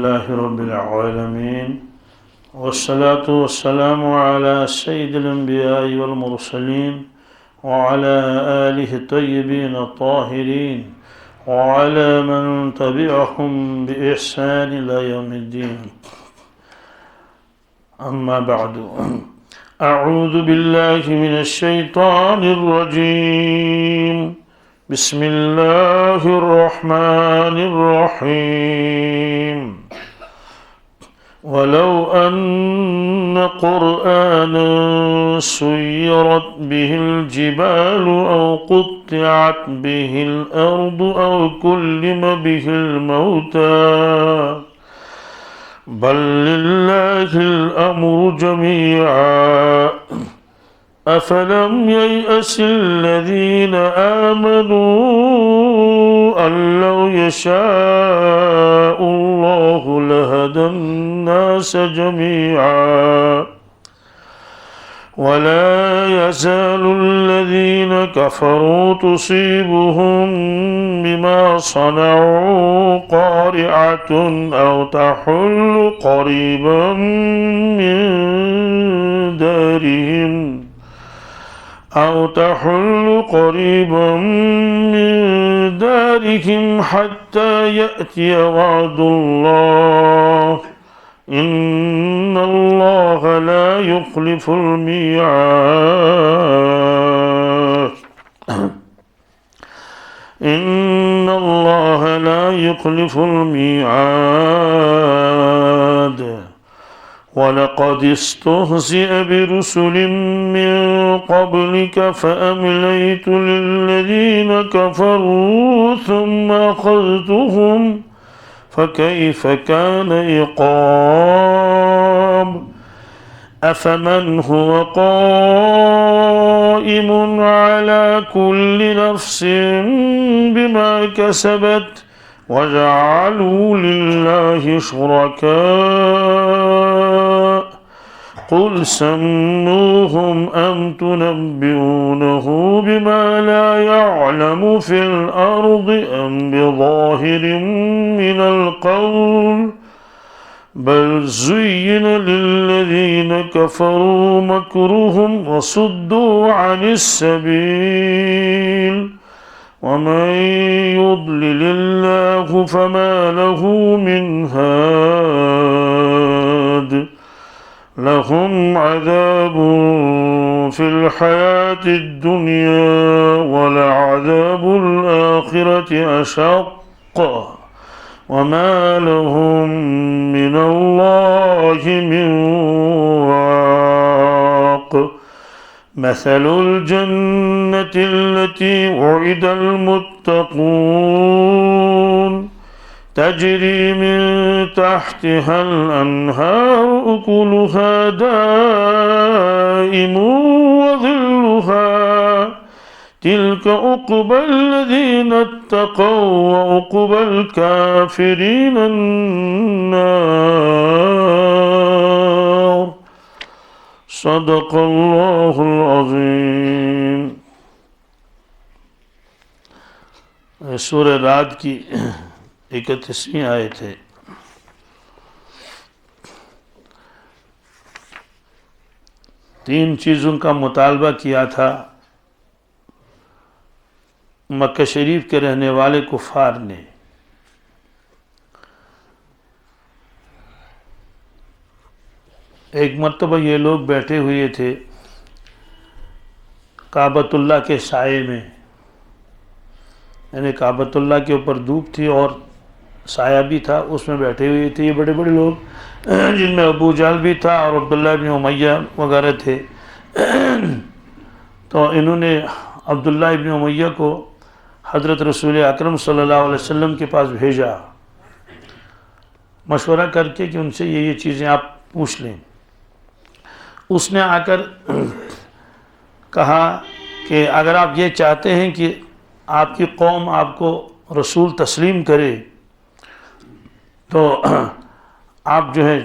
لله رب العالمين والصلاة والسلام على سيد الأنبياء والمرسلين وعلى آله الطيبين الطاهرين وعلى من تبعهم بإحسان إلى يوم الدين. أما بعد، أعوذ بالله من الشيطان الرجيم. بسم الله الرحمن الرحيم. ولو أن قرآنا سيرت به الجبال أو قطعت به الأرض أو كلم به الموتى بل لله الأمر جميعا أفلم ييأس الذين آمنوا أن لو يشاء الله لهدى الناس جميعا ولا يزال الذين كفروا تصيبهم بما صنعوا قارعة أو تحل قريبا من دارهم حتى يأتي وعد الله إن الله لا يخلف الميعاد. إن الله لا يخلف الميعاد. ولقد استهزئ برسل من قبلك فأمليت للذين كفروا ثم أخذتهم فكيف كان عقاب. أفمن هو قائم على كل نفس بما كسبت وجعلوا لله شركاء قل سموهم أم تنبئونه بما لا يعلم في الأرض أم بظاهر من القول بل زين للذين كفروا مكرهم وصدوا عن السبيل ومن يضلل الله فما له من هاد. لهم عذاب في الحياة الدنيا ولعذاب الآخرة أشق وما لهم من الله من واق. مثل الجنة التي وعد المتقون تجري من تحتها الأنهار أكلها دائم وظلها تلك عقبى الذين اتقوا وعقبى الكافرين النار. صدق اللہ العظیم. سورہ رعد کی 31ویں آیت ہے. تین چیزوں کا مطالبہ کیا تھا مکہ شریف کے رہنے والے کفار نے. ایک مرتبہ یہ لوگ بیٹھے ہوئے تھے کعبۃ اللہ کے سائے میں، یعنی کعبۃ اللہ کے اوپر دھوپ تھی اور سایہ بھی تھا، اس میں بیٹھے ہوئے تھے یہ بڑے بڑے لوگ، جن میں ابو جہل بھی تھا اور عبداللہ ابن امیہ وغیرہ تھے. تو انہوں نے عبداللہ ابن امیہ کو حضرت رسول اکرم صلی اللہ علیہ وسلم کے پاس بھیجا مشورہ کر کے کہ ان سے یہ چیزیں آپ پوچھ لیں. اس نے آ کر کہا کہ اگر آپ یہ چاہتے ہیں کہ آپ کی قوم آپ کو رسول تسلیم کرے تو آپ جو ہے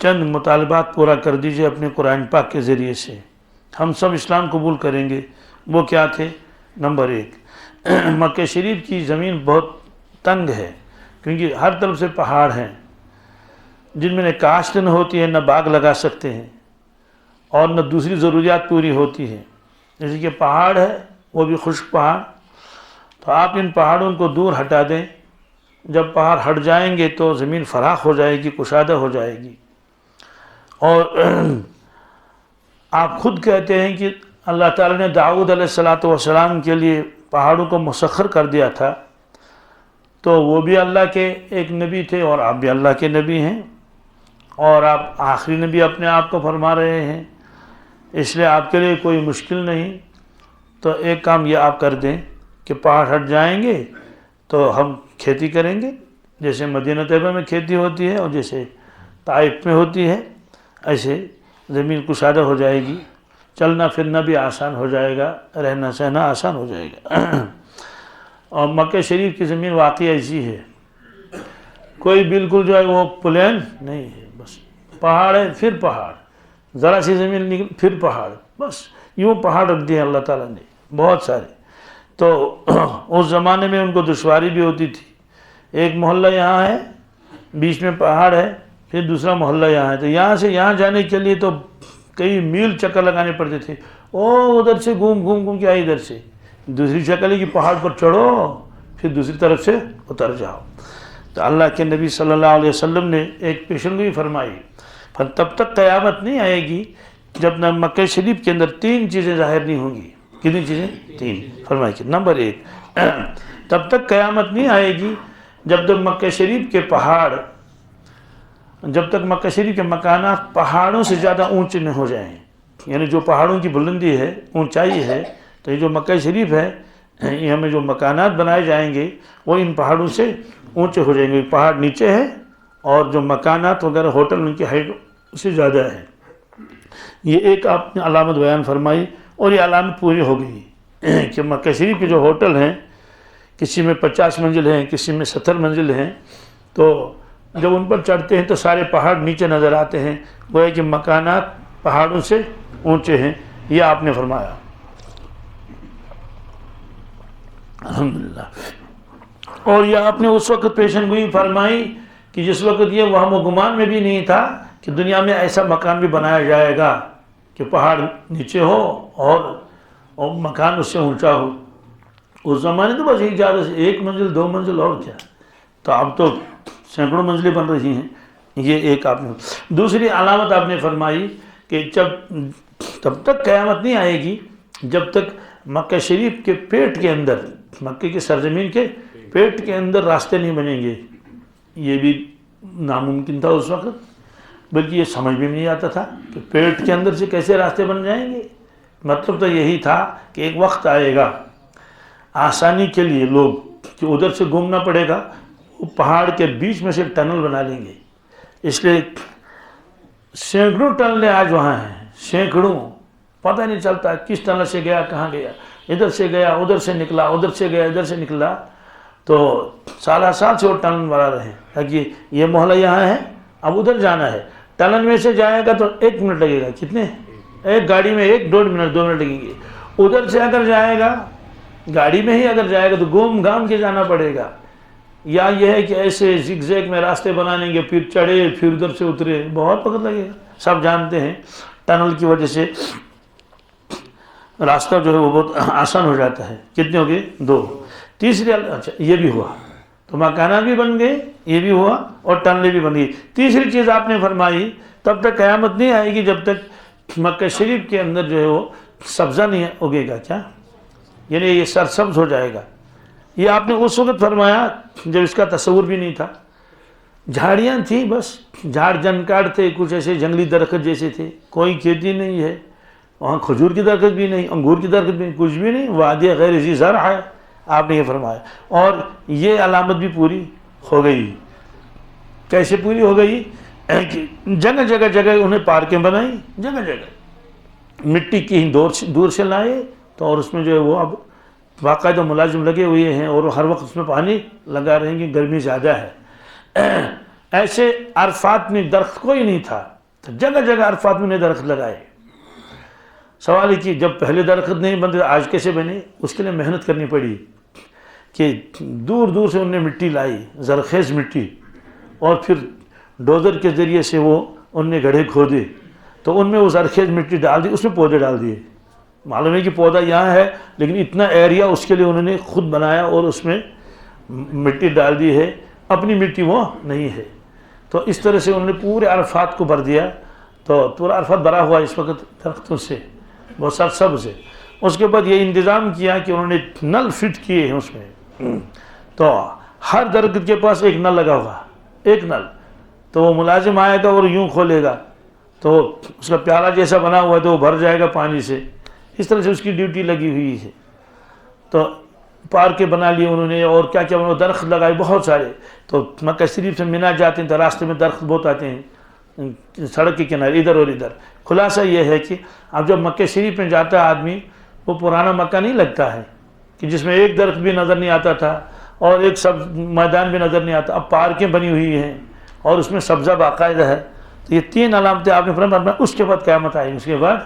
چند مطالبات پورا کر دیجئے اپنے قرآن پاک کے ذریعے سے، ہم سب اسلام قبول کریں گے. وہ کیا تھے؟ نمبر 1، مکہ شریف کی زمین بہت تنگ ہے کیونکہ ہر طرف سے پہاڑ ہیں، جن میں نہ کاشت نہ ہوتی ہے، نہ باغ لگا سکتے ہیں، اور نہ دوسری ضروریات پوری ہوتی ہے، جیسے کہ پہاڑ ہے وہ بھی خشک پہاڑ، تو آپ ان پہاڑوں کو دور ہٹا دیں. جب پہاڑ ہٹ جائیں گے تو زمین فراخ ہو جائے گی، کشادہ ہو جائے گی. اور آپ خود کہتے ہیں کہ اللہ تعالیٰ نے داؤد علیہ السلام کے لیے پہاڑوں کو مسخر کر دیا تھا، تو وہ بھی اللہ کے ایک نبی تھے اور آپ بھی اللہ کے نبی ہیں، اور آپ آخری نبی اپنے آپ کو فرما رہے ہیں، اس لیے آپ کے لیے کوئی مشکل نہیں. تو ایک کام یہ آپ کر دیں کہ پہاڑ ہٹ جائیں گے تو ہم کھیتی کریں گے، جیسے مدینہ طیبہ میں کھیتی ہوتی ہے اور جیسے طائف میں ہوتی ہے، ایسے زمین کشادہ ہو جائے گی، چلنا پھرنا بھی آسان ہو جائے گا، رہنا سہنا آسان ہو جائے گا. اور مکہ شریف کی زمین واقعی ایسی ہے، کوئی بالکل جو ہے وہ پلین نہیں ہے، بس پہاڑ ہے پھر پہاڑ، ذرا سی زمین نکل پھر پہاڑ، بس یوں پہاڑ رکھ دیے اللہ تعالیٰ نے بہت سارے. تو اس زمانے میں ان کو دشواری بھی ہوتی تھی، ایک محلہ یہاں ہے، بیچ میں پہاڑ ہے، پھر دوسرا محلہ یہاں ہے، تو یہاں سے یہاں جانے کے لیے تو کئی میل چکر لگانے پڑتے تھے. ادھر سے گھوم کے آئے، ادھر سے دوسری شکل ہے کہ پہاڑ پر چڑھو پھر دوسری طرف سے اتر جاؤ. تو اللہ کے نبی صلی اللہ علیہ وسلم نے ایک پیشنگوئی فرمائی، تب تک قیامت نہیں آئے گی جب نہ مکہ شریف کے اندر 3 چیزیں ظاہر نہیں ہوں گی. کتنی چیزیں؟ 3 فرمائی کہ نمبر 1، تب تک قیامت نہیں آئے گی جب تک مکہ شریف کے پہاڑ، جب تک مکہ شریف کے مکانات پہاڑوں سے زیادہ اونچے نہ ہو جائیں. یعنی جو پہاڑوں کی بلندی ہے، اونچائی ہے، تو یہ جو مکہ شریف ہے، یہاں میں جو مکانات بنائے جائیں گے وہ ان پہاڑوں سے اونچے ہو جائیں گے. پہاڑ نیچے ہے اور جو مکانات وغیرہ ہوٹل ان کی ہائٹ اس سے زیادہ ہے. یہ ایک آپ نے علامت بیان فرمائی، اور یہ علامت پوری ہو گئی کہ مکہ شریف کے جو ہوٹل ہیں، کسی میں 50 منزل ہیں، کسی میں 70 منزل ہیں، تو جب ان پر چڑھتے ہیں تو سارے پہاڑ نیچے نظر آتے ہیں، گویا کہ مکانات پہاڑوں سے اونچے ہیں. یہ آپ نے فرمایا الحمدللہ. اور یہ آپ نے اس وقت پیشن گوئی فرمائی کہ جس وقت یہ وہم و گمان میں بھی نہیں تھا کہ دنیا میں ایسا مکان بھی بنایا جائے گا کہ پہاڑ نیچے ہو اور مکان اس سے اونچا ہو. اس زمانے تو بس زیادہ سے 1 منزل 2 منزل اور کیا، تو اب تو سینکڑوں منزلیں بن رہی ہیں. یہ ایک آپ نے. دوسری علامت آپ نے فرمائی کہ تب تک قیامت نہیں آئے گی جب تک مکہ شریف کے پیٹ کے اندر، مکہ کی سرزمین کے پیٹ کے اندر راستے نہیں بنیں گے. یہ بھی ناممکن تھا اس وقت، بلکہ یہ سمجھ بھی نہیں آتا تھا کہ پیٹ کے اندر سے کیسے راستے بن جائیں گے. مطلب تو یہی تھا کہ ایک وقت آئے گا آسانی کے لیے لوگ کہ ادھر سے گھومنا پڑے گا، وہ پہاڑ کے بیچ میں سے ایک ٹنل بنا لیں گے. اس لیے سینکڑوں ٹنلیں آج وہاں ہیں، سینکڑوں، پتہ نہیں چلتا کس ٹنل سے گیا کہاں گیا، ادھر سے گیا ادھر سے نکلا، ادھر سے گیا ادھر سے نکلا. تو سال سے وہ ٹنل بنا رہے ہیں کہ یہ محلہ یہاں ہے، اب ادھر جانا ہے. ٹنل میں سے جائے گا تو 1 منٹ لگے گا، کتنے؟ ایک گاڑی میں 1-1.5 منٹ 2 منٹ لگیں گے. ادھر سے اگر جائے گا، گاڑی میں ہی اگر جائے گا تو گھوم گھام کے جانا پڑے گا. یا یہ ہے کہ ایسے زگ زیگ میں راستے بنا لیں گے، پھر چڑھے پھر ادھر سے اترے، بہت وقت لگے گا. سب جانتے ہیں ٹنل کی وجہ سے راستہ جو ہے وہ بہت آسان ہو جاتا ہے. کتنے ہو گئے؟ 2. تیسری، اچھا یہ بھی ہوا، تو مکانات بھی بن گئے، یہ بھی ہوا، اور ٹنلیں بھی بن گئی. تیسری چیز آپ نے فرمائی تب تک قیامت نہیں آئے گی جب تک مکہ شریف کے اندر جو ہے وہ سبزہ نہیں اگے گا. کیا؟ یعنی یہ سرسبز ہو جائے گا. یہ آپ نے اس وقت فرمایا جب اس کا تصور بھی نہیں تھا. جھاڑیاں تھیں، بس جھاڑ جنکاڑ تھے، کچھ ایسے جنگلی درخت جیسے تھے، کوئی کھیتی نہیں ہے وہاں، کھجور کی درخت بھی نہیں، انگور کی درخت بھی نہیں، کچھ بھی نہیں، وادی غیر ذی زرع ہے. آپ نے یہ فرمایا، اور یہ علامت بھی پوری ہو گئی. کیسے پوری ہو گئی؟ جگہ جگہ انہیں پارکیں بنائی، جگہ جگہ مٹی کی دور سے لائے، تو اور اس میں جو ہے وہ اب باقاعدہ ملازم لگے ہوئے ہیں اور ہر وقت اس میں پانی لگا رہیں گے، گرمی زیادہ ہے. ایسے عرفات میں درخت کوئی نہیں تھا، تو جگہ جگہ عرفات میں نے درخت لگائے. سوال ہے کہ جب پہلے درخت نہیں بنتے آج کیسے بنے؟ اس کے لیے محنت کرنی پڑی کہ دور دور سے انہیں مٹی لائی، زرخیز مٹی، اور پھر ڈوزر کے ذریعے سے وہ ان نے گڑھے کھودے تو ان میں وہ زرخیز مٹی ڈال دی، اس میں پودے ڈال دیے. معلوم ہے کہ پودا یہاں ہے لیکن اتنا ایریا اس کے لیے انہوں نے خود بنایا اور اس میں مٹی ڈال دی ہے، اپنی مٹی وہ نہیں ہے. تو اس طرح سے انہوں نے پورے عرفات کو بھر دیا. تو پورا عرفات بھرا ہوا اس وقت درختوں سے، بہت سارے سبز ہے. اس کے بعد یہ انتظام کیا کہ انہوں نے نل فٹ کیے ہیں اس میں. تو ہر درخت کے پاس ایک نل لگا ہوگا، ایک نل. تو وہ ملازم آئے گا اور یوں کھولے گا تو اس کا پیالہ جیسا بنا ہوا ہے تو وہ بھر جائے گا پانی سے. اس طرح سے اس کی ڈیوٹی لگی ہوئی ہے. تو پارکیں بنا لیے انہوں نے اور کیا کیا درخت لگائے بہت سارے. تو مکہ شریف سے مینا جاتے ہیں تو راستے میں درخت بہت آتے ہیں سڑک کے کنارے ادھر اور ادھر. خلاصہ یہ ہے کہ اب جب مکہ شریف میں جاتا ہے آدمی، وہ پرانا مکہ نہیں لگتا ہے کہ جس میں ایک درخت بھی نظر نہیں آتا تھا اور ایک سب میدان بھی نظر نہیں آتا. اب پارکیں بنی ہوئی ہیں اور اس میں سبزہ باقاعدہ ہے. تو یہ 3 علامتیں آپ نے فرمایا. اس کے بعد قیامت آئی. اس کے بعد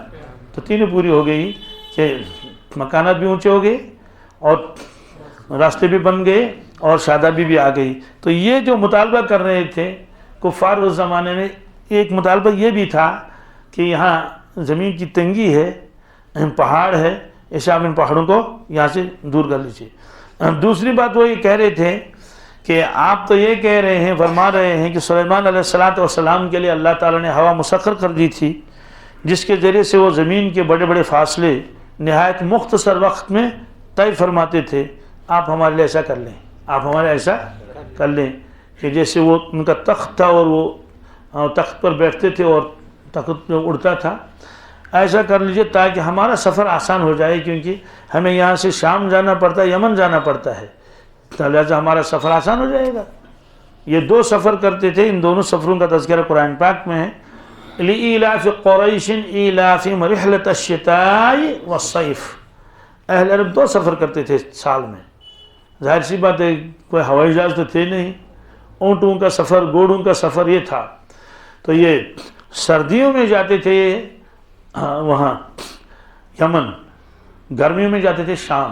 تو تینوں پوری ہو گئی کہ مکانات بھی اونچے ہو گئے اور راستے بھی بن گئے اور شادابی بھی آ گئی. تو یہ جو مطالبہ کر رہے تھے کفار اس زمانے میں، ایک مطالبہ یہ بھی تھا کہ یہاں زمین کی تنگی ہے، پہاڑ ہے، ایسے آپ ان پہاڑوں کو یہاں سے دور کر لیجیے. دوسری بات وہ یہ کہہ رہے تھے کہ آپ تو یہ کہہ رہے ہیں، فرما رہے ہیں کہ سلیمان علیہ السلام کے لیے اللہ تعالیٰ نے ہوا مسخر کر دی تھی جس کے ذریعے سے وہ زمین کے بڑے بڑے فاصلے نہایت مختصر وقت میں طے فرماتے تھے. آپ ہمارے لیے ایسا کر لیں، آپ ہمارے ایسا کر لیں کہ جیسے وہ ان کا تخت تھا اور وہ تخت پر بیٹھتے تھے اور تخت اڑتا تھا، ایسا کر لیجئے تاکہ ہمارا سفر آسان ہو جائے، کیونکہ ہمیں یہاں سے شام جانا پڑتا ہے، یمن جانا پڑتا ہے، لہٰذا ہمارا سفر آسان ہو جائے گا. یہ 2 سفر کرتے تھے. ان دونوں سفروں کا تذکرہ قرآن پاک میں ہے. لِإِيلَافِ قُرَيْشٍ إِيلَافِهِمْ رِحْلَةَ الشِّتَاءِ وَالصَّيْفِ. اہل عرب 2 سفر کرتے تھے سال میں. ظاہر سی بات ہے کوئی ہوائی جہاز تو تھے نہیں، اونٹوں کا سفر، گھوڑوں کا سفر یہ تھا. تو یہ سردیوں میں جاتے تھے وہاں یمن، گرمیوں میں جاتے تھے شام.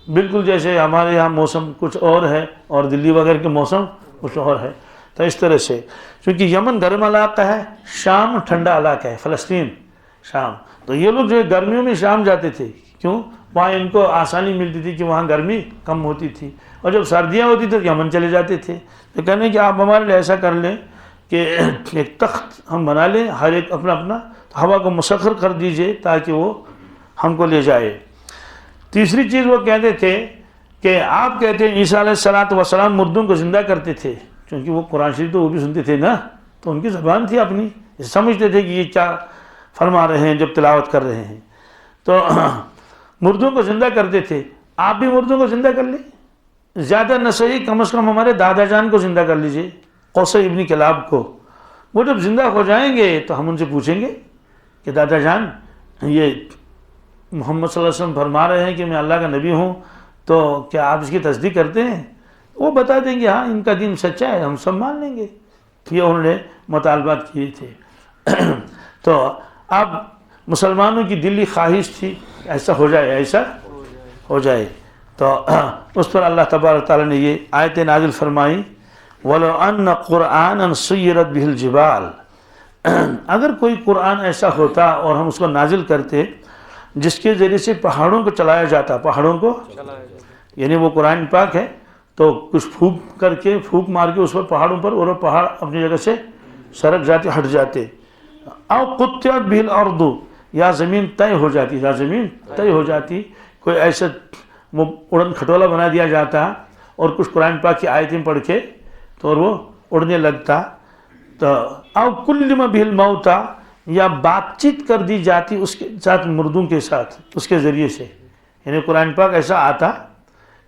بالکل جیسے ہمارے یہاں موسم کچھ اور ہے اور دلی وغیرہ کے موسم کچھ اور ہے. تو اس طرح سے چونکہ یمن گرم علاقہ ہے، شام ٹھنڈا علاقہ ہے، فلسطین شام. تو یہ لوگ جو ہے گرمیوں میں شام جاتے تھے، کیوں؟ وہاں ان کو آسانی ملتی تھی کہ وہاں گرمی کم ہوتی تھی. اور جب سردیاں ہوتی تھیں تو یمن چلے جاتے تھے. تو کہنے کہ آپ ہمارے لیے ایسا کر لیں کہ ایک تخت ہم بنا لیں، ہر ایک اپنا اپنا، تو ہوا کو مسخر کر دیجئے تاکہ وہ ہم کو لے جائے. تیسری چیز وہ کہتے تھے کہ آپ کہتے ہیں عیسیٰ علیہ السلام مردوں کو زندہ کرتے تھے، کیونکہ وہ قرآن شریف تو وہ بھی سنتے تھے نا، تو ان کی زبان تھی اپنی، سمجھتے تھے کہ یہ کیا فرما رہے ہیں جب تلاوت کر رہے ہیں. تو مردوں کو زندہ کرتے تھے. آپ بھی مردوں کو زندہ کر لیں، زیادہ نہ صحیح کم از کم ہمارے دادا جان کو زندہ کر لیجئے، قصی ابن کلاب کو. وہ جب زندہ ہو جائیں گے تو ہم ان سے پوچھیں گے کہ دادا جان یہ محمد صلی اللہ علیہ وسلم فرما رہے ہیں کہ میں اللہ کا نبی ہوں، تو کیا آپ اس کی تصدیق کرتے ہیں؟ وہ بتا دیں گے ہاں ان کا دین سچا ہے، ہم سب مان لیں گے. یہ انہوں نے مطالبات کیے تھے. تو اب مسلمانوں کی دلی خواہش تھی ایسا ہو جائے، ایسا ہو جائے. تو اس پر اللہ تبارک تعالیٰ نے یہ آیتیں نازل فرمائی، وَلَوْ أَنَّ قُرْآنًا سُيِّرَتْ بِهِ الْجِبَالِ. اگر کوئی قرآن ایسا ہوتا اور ہم اس کو نازل کرتے جس کے ذریعے سے پہاڑوں کو چلایا جاتا، پہاڑوں کو یعنی وہ قرآن پاک ہے تو کچھ پھونک مار کے اس پر پہاڑوں پر، اور وہ پہاڑ اپنی جگہ سے سرک جاتے، ہٹ جاتے. او قطعت بِهِ الْأَرْضُ، یا زمین طے ہو جاتی، یا زمین طے ہو جاتی، کوئی ایسا اڑن کھٹولا بنا دیا جاتا اور کچھ قرآن پاک کی آیتیں پڑھ کے تو وہ اڑنے لگتا. تو او کلم بِهِ الْمَوْتَى، یا بات چیت کر دی جاتی اس کے ساتھ، مردوں کے ساتھ اس کے ذریعے سے. یعنی قرآن پاک ایسا آتا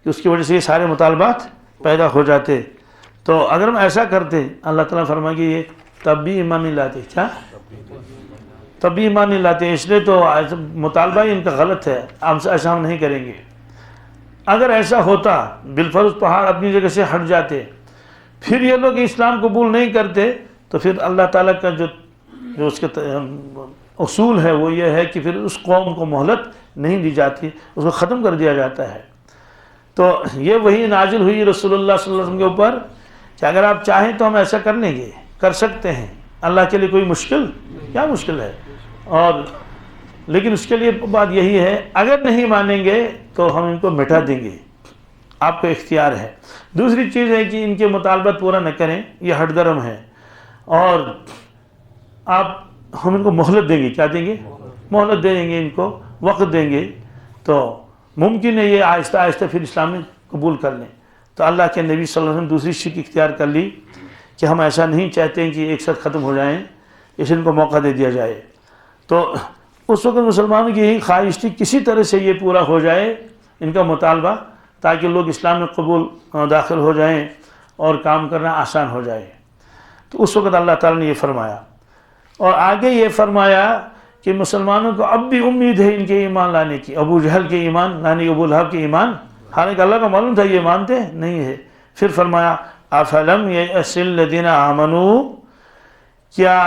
کہ اس کی وجہ سے یہ سارے مطالبات پیدا ہو جاتے. تو اگر ہم ایسا کرتے، اللہ تعالیٰ فرمائے کہ یہ تب بھی ایمان نہیں لاتے. کیا؟ تب بھی ایمان نہیں لاتے. اس لیے تو مطالبہ ہی ان کا غلط ہے، ایسا ہم نہیں کریں گے. اگر ایسا ہوتا بالفرض پہاڑ اپنی جگہ سے ہٹ جاتے، پھر یہ لوگ اسلام قبول نہیں کرتے، تو پھر اللہ تعالیٰ کا جو اس کے اصول ہے وہ یہ ہے کہ پھر اس قوم کو مہلت نہیں دی جاتی، اس کو ختم کر دیا جاتا ہے. تو یہ وہی نازل ہوئی رسول اللہ صلی اللہ علیہ وسلم کے اوپر کہ اگر آپ چاہیں تو ہم ایسا کر لیں گے، کر سکتے ہیں، اللہ کے لیے کوئی مشکل کیا مشکل ہے؟ اور لیکن اس کے لیے بات یہی ہے، اگر نہیں مانیں گے تو ہم ان کو مٹا دیں گے، آپ کو اختیار ہے۔ دوسری چیز ہے کہ ان کے مطالبات پورا نہ کریں، یہ ہٹ درم ہے، اور ہم ان کو مہلت دیں گے، کیا دیں گے؟ مہلت دیں گے، ان کو وقت دیں گے، تو ممکن ہے یہ آہستہ آہستہ پھر اسلام میں قبول کر لیں۔ تو اللہ کے نبی صلی اللہ علیہ وسلم دوسری شک اختیار کر لی کہ ہم ایسا نہیں چاہتے ہیں کہ ایک ساتھ ختم ہو جائیں، اس ان کو موقع دے دیا جائے۔ تو اس وقت مسلمانوں کی یہی خواہش تھی کسی طرح سے یہ پورا ہو جائے ان کا مطالبہ، تاکہ لوگ اسلام میں قبول داخل ہو جائیں اور کام کرنا آسان ہو جائے۔ تو اس وقت اللہ تعالیٰ نے یہ فرمایا، اور آگے یہ فرمایا کہ مسلمانوں کو اب بھی امید ہے ان کے ایمان لانے کی، ابو جہل کے ایمان لانے کی، ابو لہب کے ایمان، حالانکہ اللہ کا معلوم تھا یہ مانتے نہیں ہے۔ پھر فرمایا افلم یئس الذین آمنوا، کیا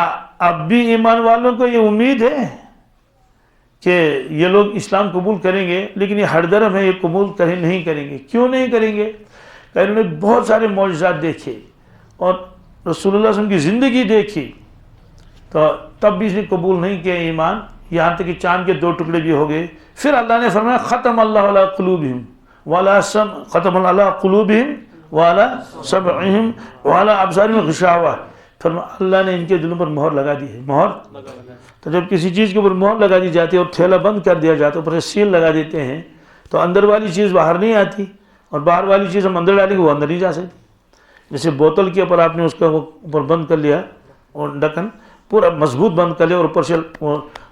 اب بھی ایمان والوں کو یہ امید ہے کہ یہ لوگ اسلام قبول کریں گے، لیکن یہ ہر درم ہے، یہ قبول نہیں کریں گے۔ کیوں نہیں کریں گے؟ کہ انہوں نے بہت سارے معجزات دیکھے اور رسول اللہ صلی اللہ علیہ وسلم کی زندگی دیکھی، تو تب بھی اس نے قبول نہیں کیا ایمان، یہاں تک کہ چاند کے 2 ٹکڑے بھی ہو گئے۔ پھر اللہ نے فرمایا ختم اللہ علی قلوبہم ختم اللہ علی قلوبہم وعلی سمعہم وعلی ابصارہم غشاوہ، فرمایا اللہ نے ان کے دلوں پر مہر لگا دی ہے۔ مہر، تو جب کسی چیز کے اوپر مہر لگا دی جاتی ہے اور تھیلا بند کر دیا جاتا ہے، اوپر سے سیل لگا دیتے ہیں، تو اندر والی چیز باہر نہیں آتی، اور باہر والی چیز ہم اندر ڈالیں گے وہ اندر نہیں جا سکتی۔ جیسے بوتل کے اوپر آپ نے اس کا اوپر بند کر لیا اور ڈھکن پورا مضبوط بند کر لیا، اور اوپر سے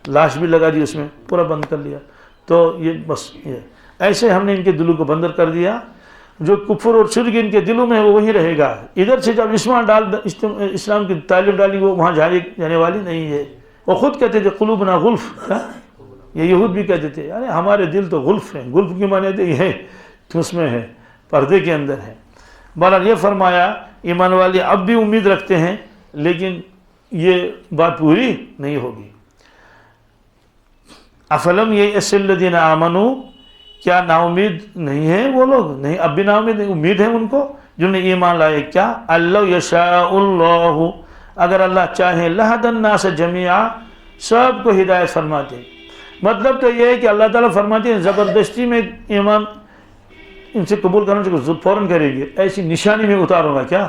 لاش بھی لگا دی، اس میں پورا بند کر لیا، تو یہ بس یہ ایسے ہم نے ان کے دلوں کو بندر کر دیا۔ جو کفر اور شرک ان کے دلوں میں ہے وہ وہی رہے گا، ادھر سے جب اسلام کی تعلیم ڈالیں گے وہ وہاں جانے والی نہیں ہے۔ وہ خود کہتے تھے قلوبنا غلف، یہ یہود بھی کہتے تھے ارے ہمارے دل تو غلف ہیں، غلف کی معنی تھے یہ اس میں ہے، پردے کے اندر ہے۔ بہرحال یہ فرمایا ایمان والے اب بھی امید رکھتے ہیں، لیکن یہ بات پوری نہیں ہوگی۔ افلم یئس الذین آمنوا، کیا نا امید نہیں ہے وہ لوگ؟ نہیں، اب بھی نا امید نہیں، امید ہے ان کو جنہوں نے ایمان لائے۔ کیا اللہ یشاء اللہ، اگر اللہ چاہے لہدی الناس جمیعا، سب کو ہدایت فرماتے۔ مطلب تو یہ ہے کہ اللہ تعالیٰ فرماتے ہیں زبردستی میں ایمان ان سے قبول کرنا چاہیے، فوراً کریں گے، ایسی نشانی میں اتاروں گا کیا،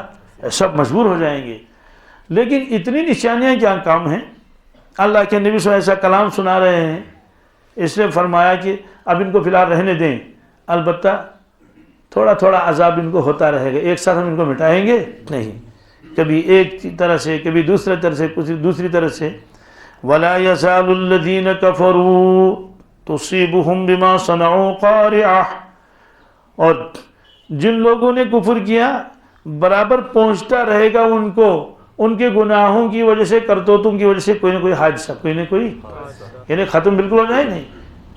سب مجبور ہو جائیں گے۔ لیکن اتنی نشانیاں کیا کام ہیں؟ اللہ کے نبی صلی اللہ علیہ وسلم ایسا کلام سنا رہے ہیں، اس نے فرمایا کہ اب ان کو فی الحال رہنے دیں، البتہ تھوڑا تھوڑا عذاب ان کو ہوتا رہے گا، ایک ساتھ ہم ان کو مٹائیں گے نہیں، کبھی ایک طرح سے، کبھی دوسرے طرح سے، کچھ دوسری طرح سے۔ وَلَا يَزَالُ الَّذِينَ كَفَرُوا تُصِيبُهُمْ بِمَا صَنَعُوا قَارِعَةٌ، اور جن لوگوں نے کفر کیا برابر پہنچتا رہے گا ان کو ان کے گناہوں کی وجہ سے، کرتوتوں کی وجہ سے کوئی نہ کوئی حادثہ، کوئی نہ کوئی، یعنی ختم بالکل ہو جائے نہیں،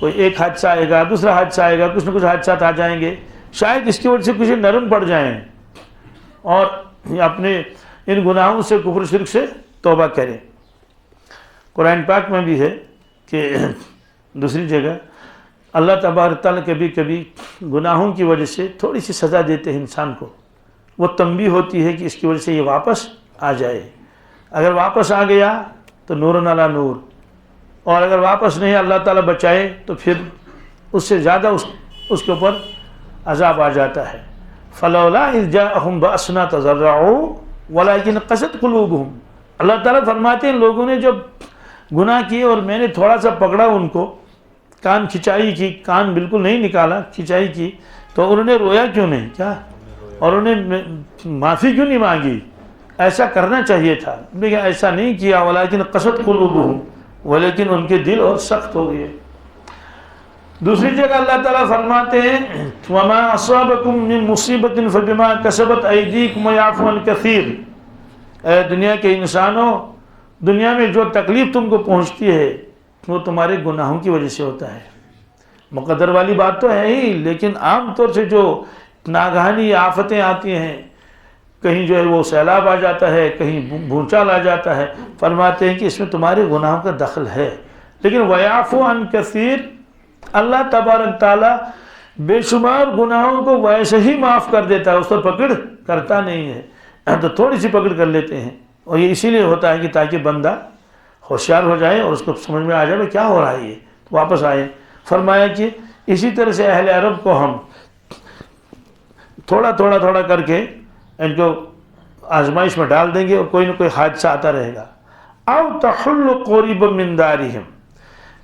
کوئی ایک حادثہ آئے گا، دوسرا حادثہ آئے گا، کچھ نہ کچھ حادثات آ جائیں گے، شاید اس کی وجہ سے کچھ نرم پڑ جائیں اور اپنے ان گناہوں سے، کفر شرک سے توبہ کریں۔ قرآن پاک میں بھی ہے کہ دوسری جگہ اللہ تبارک تعالیٰ کبھی کبھی گناہوں کی وجہ سے تھوڑی سی سزا دیتے ہیں انسان کو، وہ تنبیہ ہوتی ہے کہ اس کی وجہ سے یہ واپس آ جائے۔ اگر واپس آ گیا تو نور علی نور، اور اگر واپس نہیں اللہ تعالیٰ بچائے تو پھر اس سے زیادہ اس کے اوپر عذاب آ جاتا ہے۔ فلولا اذ جاءہم بأسنا تضرعوا ولکن قست قلوبہم، اللہ تعالیٰ فرماتے ہیں لوگوں نے جب گناہ کیے اور میں نے تھوڑا سا پکڑا ان کو، کان کھچائی کی، کان بالکل نہیں نکالا، کھچائی کی، تو انہوں نے رویا کیوں نہیں؟ کیا؟ اور انہوں نے معافی کیوں نہیں مانگی؟ ایسا کرنا چاہیے تھا، لیکن ایسا نہیں کیا۔ ولیکن قست قلوبہم، ولیکن ان کے دل اور سخت ہو گئے۔ دوسری جگہ اللہ تعالیٰ فرماتے ہیں وَمَا أَصَابَكُم مِّن مُّصِيبَةٍ فَبِمَا كَسَبَتْ أَيْدِيكُمْ وَيَعْفُو عَن كَثِيرٍ، اے دنیا کے انسانوں، دنیا میں جو تکلیف تم کو پہنچتی ہے وہ تمہارے گناہوں کی وجہ سے ہوتا ہے۔ مقدر والی بات تو ہے ہی، لیکن عام طور سے جو ناگہانی آفتیں آتی ہیں، کہیں جو ہے وہ سیلاب آ جاتا ہے، کہیں بھونچال آ جاتا ہے، فرماتے ہیں کہ اس میں تمہارے گناہوں کا دخل ہے۔ لیکن وَيَعْفُو عَن كَثِيرٍ، اللہ تبارک تعالیٰ بے شمار گناہوں کو ویسے ہی معاف کر دیتا ہے، اس پر پکڑ کرتا نہیں ہے، تو تھوڑی سی پکڑ کر لیتے ہیں اور یہ اسی لیے ہوتا ہے کہ تاکہ بندہ ہوشیار ہو جائے اور اس کو سمجھ میں آ جائے کہ کیا ہو رہا ہے، یہ تو واپس آئے۔ فرمایا کہ اسی طرح سے اہل عرب کو ہم تھوڑا تھوڑا تھوڑا کر کے ان کو آزمائش میں ڈال دیں گے، اور کوئی نہ کوئی حادثہ آتا رہے گا۔ او تحل قریبا من دارہم،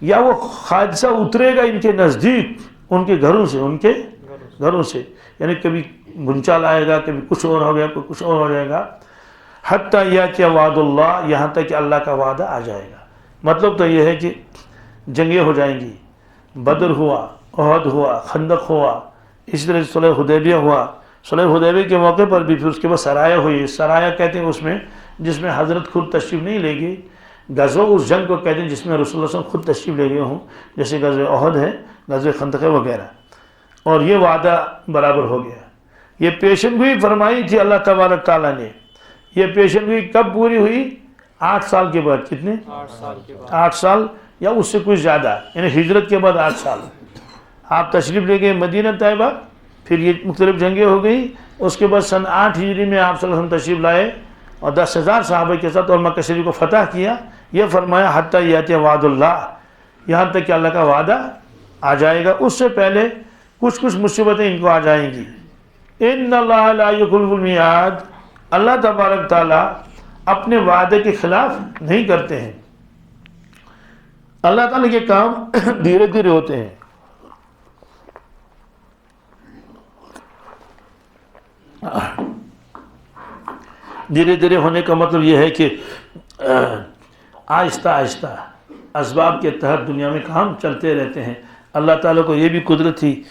یا وہ حادثہ اترے گا ان کے نزدیک، ان کے گھروں سے، یعنی کبھی بھونچال آئے گا، کبھی کچھ اور ہو گیا، کوئی کچھ اور ہو جائے گا۔ حتیٰ یاتی وعد اللہ، یہاں تک کہ اللہ کا وعدہ آ جائے گا۔ مطلب تو یہ ہے کہ جنگیں ہو جائیں گی، بدر ہوا، احد ہوا، خندق ہوا، اسی طرح صلح حدیبیہ ہوا۔ صلح حدیبیہ کے موقع پر بھی پھر اس کے بعد سرایہ ہوئی۔ سرایہ کہتے ہیں اس میں جس میں حضرت خود تشریف نہیں لے گئی، غزوہ اس جنگ کو کہتے ہیں جس میں رسول اللہ صلی اللہ علیہ وسلم خود تشریف لے گئے ہوں، جیسے غزوہ احد ہے، غزوہ خندق وغیرہ، اور یہ وعدہ برابر ہو گیا۔ یہ پیشن گوئی فرمائی تھی اللہ تبارک تعالیٰ نے۔ یہ پیشن گوئی کب پوری ہوئی؟ 8 سال کے بعد۔ کتنے؟ 8 سال یا اس سے کچھ زیادہ، یعنی ہجرت کے بعد 8 سال آپ تشریف لے گئے مدینہ طیبہ، پھر یہ مختلف جنگیں ہو گئی۔ اس کے بعد سن 8 ہجری میں آپ صلی اللہ علیہ وسلم تشریف لائے اور 10,000 صحابہ کے ساتھ اور مکہ شریف کو فتح کیا۔ یہ فرمایا حتیٰ یاتی وعد اللہ، یہاں تک کہ اللہ کا وعدہ آ جائے گا۔ اس سے پہلے کچھ مصیبتیں ان کو آ جائیں گی۔ ان اللہ لا یخلف المیعاد، اللہ تبارک تعالیٰ اپنے وعدے کے خلاف نہیں کرتے ہیں۔ اللہ تعالیٰ کے کام دھیرے دھیرے ہوتے ہیں۔ دھیرے دھیرے ہونے کا مطلب یہ ہے کہ آہستہ آہستہ اسباب کے تحت دنیا میں کام چلتے رہتے ہیں۔ اللہ تعالیٰ کو یہ بھی قدرت تھی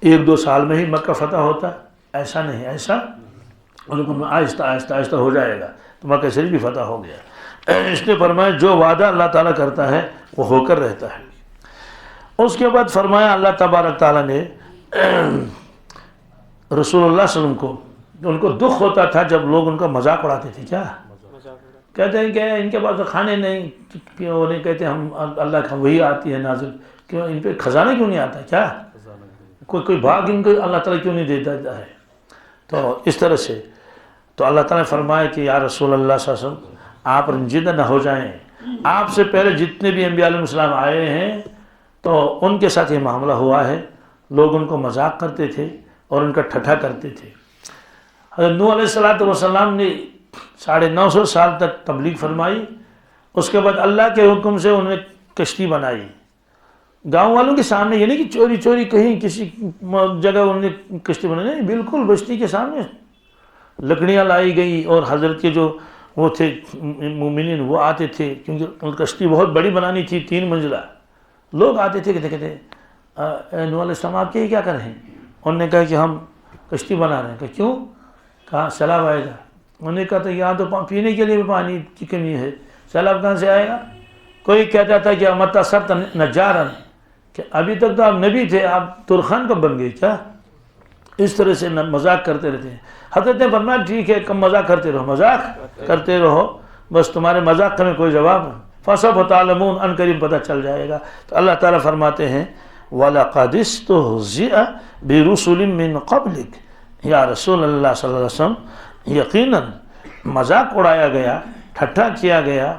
1-2 سال میں ہی مکہ فتح ہوتا، ایسا نہیں، ایسا آہستہ آہستہ ہو جائے گا، تو مکہ شریف بھی فتح ہو گیا۔ اس نے فرمایا جو وعدہ اللہ تعالیٰ کرتا ہے وہ ہو کر رہتا ہے۔ اس کے بعد فرمایا اللہ تبارک تعالیٰ نے رسول اللہ صلی اللہ علیہ وسلم کو، ان کو دکھ ہوتا تھا جب لوگ ان کا مذاق اڑاتے تھے۔ کیا کہتے ہیں کہ ان کے پاس تو کھانے نہیں، کیوں نہیں کہتے ہم اللہ کا وہی آتی ہے نازل، کیوں ان پہ خزانہ کیوں نہیں آتا؟ کیا کوئی بھاگ ان کو اللہ تعالیٰ کیوں نہیں دیتا ہے؟ تو اس طرح سے تو اللہ تعالیٰ نے فرمایا کہ یا رسول اللہ صلی اللہ علیہ وسلم آپ رنجیدہ نہ ہو جائیں۔ آپ سے پہلے جتنے بھی انبیاء علیہ السلام آئے ہیں تو ان کے ساتھ یہ معاملہ ہوا ہے، لوگ ان کو مذاق کرتے تھے اور ان کا ٹھٹھا کرتے تھے۔ حضرت نوح علیہ السلام نے 950 سال تک تبلیغ فرمائی، اس کے بعد اللہ کے حکم سے انہوں نے کشتی بنائی گاؤں والوں کے سامنے، یہ نہیں کہ چوری چوری کہیں کسی جگہ انہوں نے کشتی بنائی، نہیں، بالکل بستی کے سامنے لکڑیاں لائی گئی، اور حضرت کے جو وہ تھے مومنین وہ آتے تھے، کیونکہ کشتی بہت بڑی بنانی تھی 3 منزلہ۔ لوگ آتے تھے کہتے نوح علیہ السلام آپ کے کیا کر رہے ہیں؟ انہوں نے کہا کہ ہم کشتی بنا رہے ہیں۔ کہ کیوں؟ کہا سیلاب آئے گا۔ انہوں نے کہا تو یہاں تو پینے کے لیے بھی پانی کی کمی ہے، سیلاب کہاں سے آئے گا؟ کوئی کہتا تھا کہ متا سرت نجارن، کہ ابھی تک تو آپ نبی تھے، آپ ترخان کب بن گئے؟ کیا اس طرح سے مذاق کرتے رہتے ہیں۔ حضرت نے فرمایا ٹھیک ہے، کم مذاق کرتے رہو، بس تمہارے مذاق کا میں کوئی جواب نہیں، فَسَوْفَ تَعْلَمُونَ، ان قریب پتہ چل جائے گا۔ تو اللہ تعالیٰ فرماتے ہیں وَلَقَدِ اسْتُهْزِئَ بِرُسُلٍ مِّن قَبْلِكَ، یا رسول اللہ صلی اللہ علیہ وسلم یقیناً مذاق اڑایا گیا، ٹھٹھا کیا گیا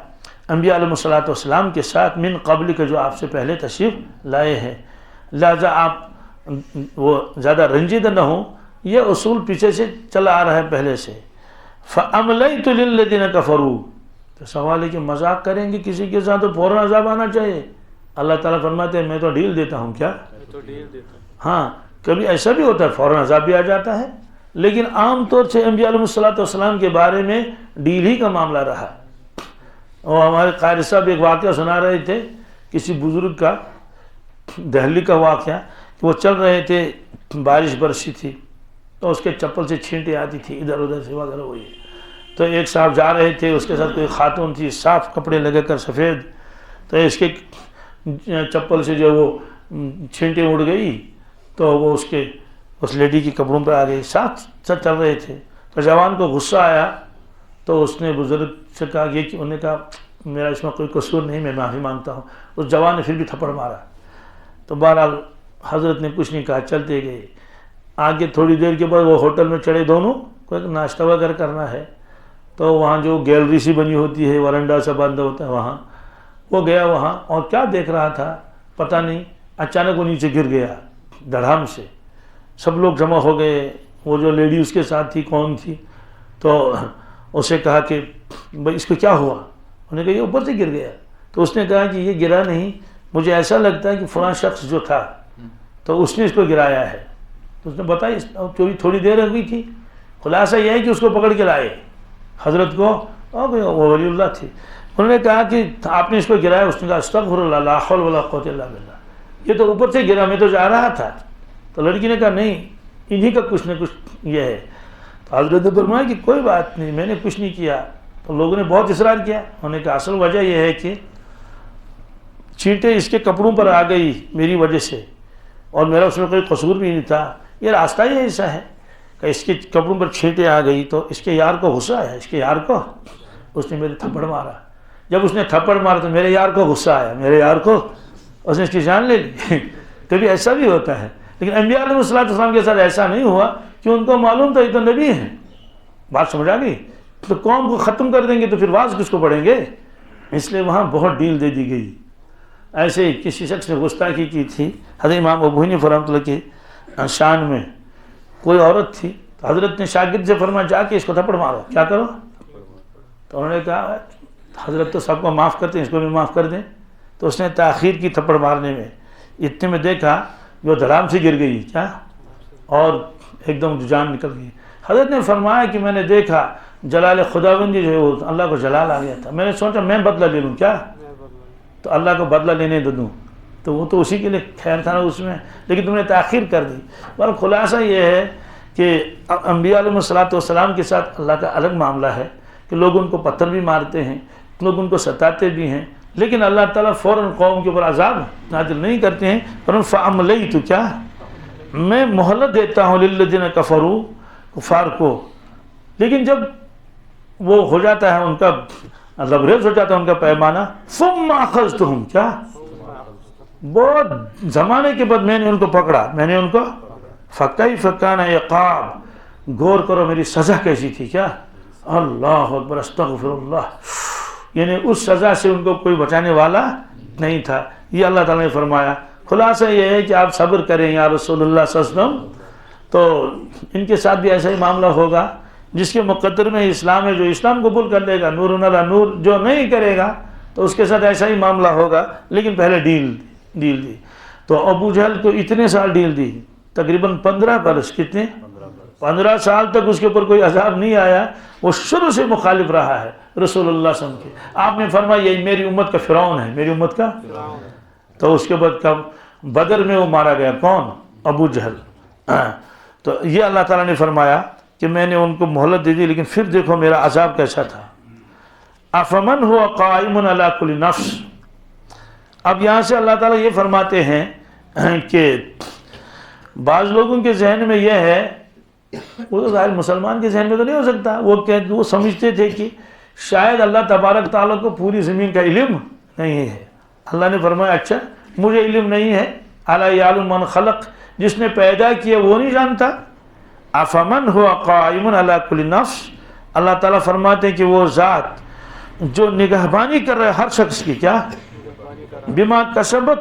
انبیاء علیہ السلام کے ساتھ، من قبل کے جو آپ سے پہلے تشریف لائے ہیں، لہذا آپ وہ زیادہ رنجیدہ نہ ہوں، یہ اصول پیچھے سے چلا آ رہا ہے پہلے سے۔ فَأَمْلَيْتُ لِلَّذِينَ كَفَرُوا، تو سوال ہے کہ مذاق کریں گے کسی کے ساتھ تو فوراً عذاب آنا چاہیے۔ اللہ تعالیٰ فرماتے ہیں میں تو ڈھیل دیتا ہوں۔ کیا؟ ہاں، کبھی ایسا بھی ہوتا ہے فوراً عذاب بھی آ جاتا ہے، لیکن عام طور سے انبیاء علیہ السلام کے بارے میں ڈیل ہی کا معاملہ رہا۔ اور ہمارے قاری صاحب ایک واقعہ سنا رہے تھے کسی بزرگ کا، دہلی کا واقعہ، کہ وہ چل رہے تھے، بارش برسی تھی تو اس کے چپل سے چھینٹیں آتی تھی ادھر ادھر سے وغیرہ ہوئی، تو ایک صاحب جا رہے تھے، اس کے ساتھ کوئی خاتون تھی صاف کپڑے لگا کر سفید، تو اس کے چپل سے جو وہ چھینٹیں اڑ گئی تو وہ اس لیڈی کی کپڑوں پہ آ گئی، ساتھ چل رہے تھے، تو جوان کو غصہ آیا تو اس نے بزرگ سے کہا کہ انہوں نے کہا میرا اس میں کوئی قصور نہیں، میں معافی مانگتا ہوں۔ اس جوان نے پھر بھی تھپڑ مارا، تو بہرحال حضرت نے کچھ نہیں کہا، چلتے گئے۔ آگے تھوڑی دیر کے بعد وہ ہوٹل میں چڑھے دونوں، کوئی ناشتہ وغیرہ کرنا ہے، تو وہاں جو گیلری سی بنی ہوتی ہے، ورنڈا سا بند ہوتا ہے، وہاں وہ گیا وہاں، اور کیا دیکھ رہا تھا پتہ نہیں، اچانک وہ نیچے گر گیا دھڑام سے. سب لوگ جمع ہو گئے، وہ جو لیڈی اس کے ساتھ تھی کون تھی، تو اسے کہا کہ بھائی اس کو کیا ہوا؟ انہوں نے کہا یہ اوپر سے گر گیا. تو اس نے کہا کہ یہ گرا نہیں، مجھے ایسا لگتا ہے کہ فلاں شخص جو تھا تو اس نے اس کو گرایا ہے. تو اس نے بتائی تھوڑی دیر ہوئی تھی. خلاصہ یہ ہے کہ اس کو پکڑ کے لائے حضرت کو، وہ ولی اللہ تھی. انہوں نے کہا کہ آپ نے اس کو گرایا. اس نے کہا استغفر اللہ لا حول ولا قوت الا باللہ، یہ تو اوپر سے گرا، میں تو جا رہا تھا. تو لڑکی نے کہا نہیں، انہی کا کچھ نہ کچھ یہ ہے. تو حضرت نے فرمایا کہ کوئی بات نہیں، میں نے کچھ نہیں کیا. تو لوگوں نے بہت اصرار کیا. انہوں نے کہا اصل وجہ یہ ہے کہ چینٹیں اس کے کپڑوں پر آ گئی میری وجہ سے، اور میرا اس میں کوئی قصور بھی نہیں تھا. یہ راستہ ہی ایسا ہے کہ اس کے کپڑوں پر چھینٹیں آ گئی تو اس کے یار کو غصہ آیا، اس کے یار کو، اس نے میرے تھپڑ مارا. جب اس نے تھپڑ مارا تو میرے یار کو غصہ آیا، میرے یار کو، اس نے اس کی جان لے لی. کبھی ایسا بھی ہوتا ہے. لیکن انبیاء علیہ السلام کے ساتھ ایسا نہیں ہوا کہ ان کو معلوم تھا یہ تو نبی ہیں. بات سمجھ آ گئی؟ تو قوم کو ختم کر دیں گے تو پھر واز کس کو پڑھیں گے؟ اس لیے وہاں بہت ڈیل دے دی گئی. ایسے ہی کسی شخص نے گستاخی کی تھی حضرت امام ابو حنیفہ رحمۃ اللہ کی شان میں. کوئی عورت تھی، تو حضرت نے شاگرد سے فرمایا جا کے اس کو تھپڑ مارو. کیا کرو؟ تو انہوں نے کہا حضرت تو سب کو معاف کرتے ہیں، اس کو بھی معاف کر دیں. تو اس نے تاخیر کی تھپڑ مارنے میں. اتنے میں دیکھا وہ دھڑام سے گر گئی کیا، اور ایک دم جان نکل گئی. حضرت نے فرمایا کہ میں نے دیکھا جلال خداوندی جو ہے وہ اللہ کو جلال آ گیا تھا. میں نے سوچا میں بدلہ لے لوں کیا، تو اللہ کو بدلہ لینے دوں، تو وہ تو اسی کے لیے خیر تھا نا اس میں، لیکن تم نے تاخیر کر دی. پر خلاصہ یہ ہے کہ انبیاء علیہ السلام کے ساتھ اللہ کا الگ معاملہ ہے کہ لوگ ان کو پتھر بھی مارتے ہیں، لوگ ان کو ستاتے بھی ہیں، لیکن اللہ تعالیٰ فوراً قوم کے اوپر عذاب نازل نہیں کرتے ہیں. پر فَأَمْلَيْتُ، کیا میں مہلت دیتا ہوں لِلَّذِينَ كَفَرُوا، کفار کو. لیکن جب وہ ہو جاتا ہے ان کا لبریز ہو جاتا ہے ان کا پیمانہ، ثُمَّ أَخَذْتُهُمْ، کیا بہت زمانے کے بعد میں نے ان کو پکڑا، میں نے ان کو فَكَيْفَ كَانَ عِقَابِ، غور کرو میری سزا کیسی تھی. کیا اللہ اکبر، استغفر اللہ، یعنی اس سزا سے ان کو کوئی بچانے والا نہیں تھا. یہ اللہ تعالیٰ نے فرمایا. خلاصہ یہ ہے کہ آپ صبر کریں یا رسول اللہ صلی اللہ علیہ وسلم. تو ان کے ساتھ بھی ایسا ہی معاملہ ہوگا. جس کے مقدر میں اسلام ہے، جو اسلام قبول کر لے گا نور علی نور، جو نہیں کرے گا تو اس کے ساتھ ایسا ہی معاملہ ہوگا. لیکن پہلے ڈیل دی. تو ابو جہل کو اتنے سال ڈیل دی، تقریباً 15 برس. کتنے؟ 15 سال تک اس کے اوپر کوئی عذاب نہیں آیا. وہ شروع سے مخالف رہا ہے رسول اللہ صلی اللہ علیہ وسلم کے. آپ نے فرمایا یہ میری امت کا فرعون ہے، میری امت کا. تو اس کے بعد کب بدر میں وہ مارا گیا، کون؟ ابو جہل. تو یہ اللہ تعالیٰ نے فرمایا کہ میں نے ان کو مہلت دے دی، لیکن پھر دیکھو میرا عذاب کیسا تھا. افمن هو قائم علی کل نفس. اب یہاں سے اللہ تعالیٰ یہ فرماتے ہیں کہ بعض لوگوں کے ذہن میں یہ ہے، وہ تو ظاہر مسلمان کے ذہن میں تو نہیں ہو سکتا، وہ سمجھتے تھے کہ شاید اللہ تبارک تعالیٰ کو پوری زمین کا علم نہیں ہے. اللہ نے فرمایا اچھا مجھے علم نہیں ہے، الا یعلم من خلق، جس نے پیدا کیا وہ نہیں جانتا. افمن هو قائم علی کل نفس. اللہ تعالیٰ فرماتے ہیں کہ وہ ذات جو نگہبانی کر رہا ہے ہر شخص کی، کیا بما کسبت،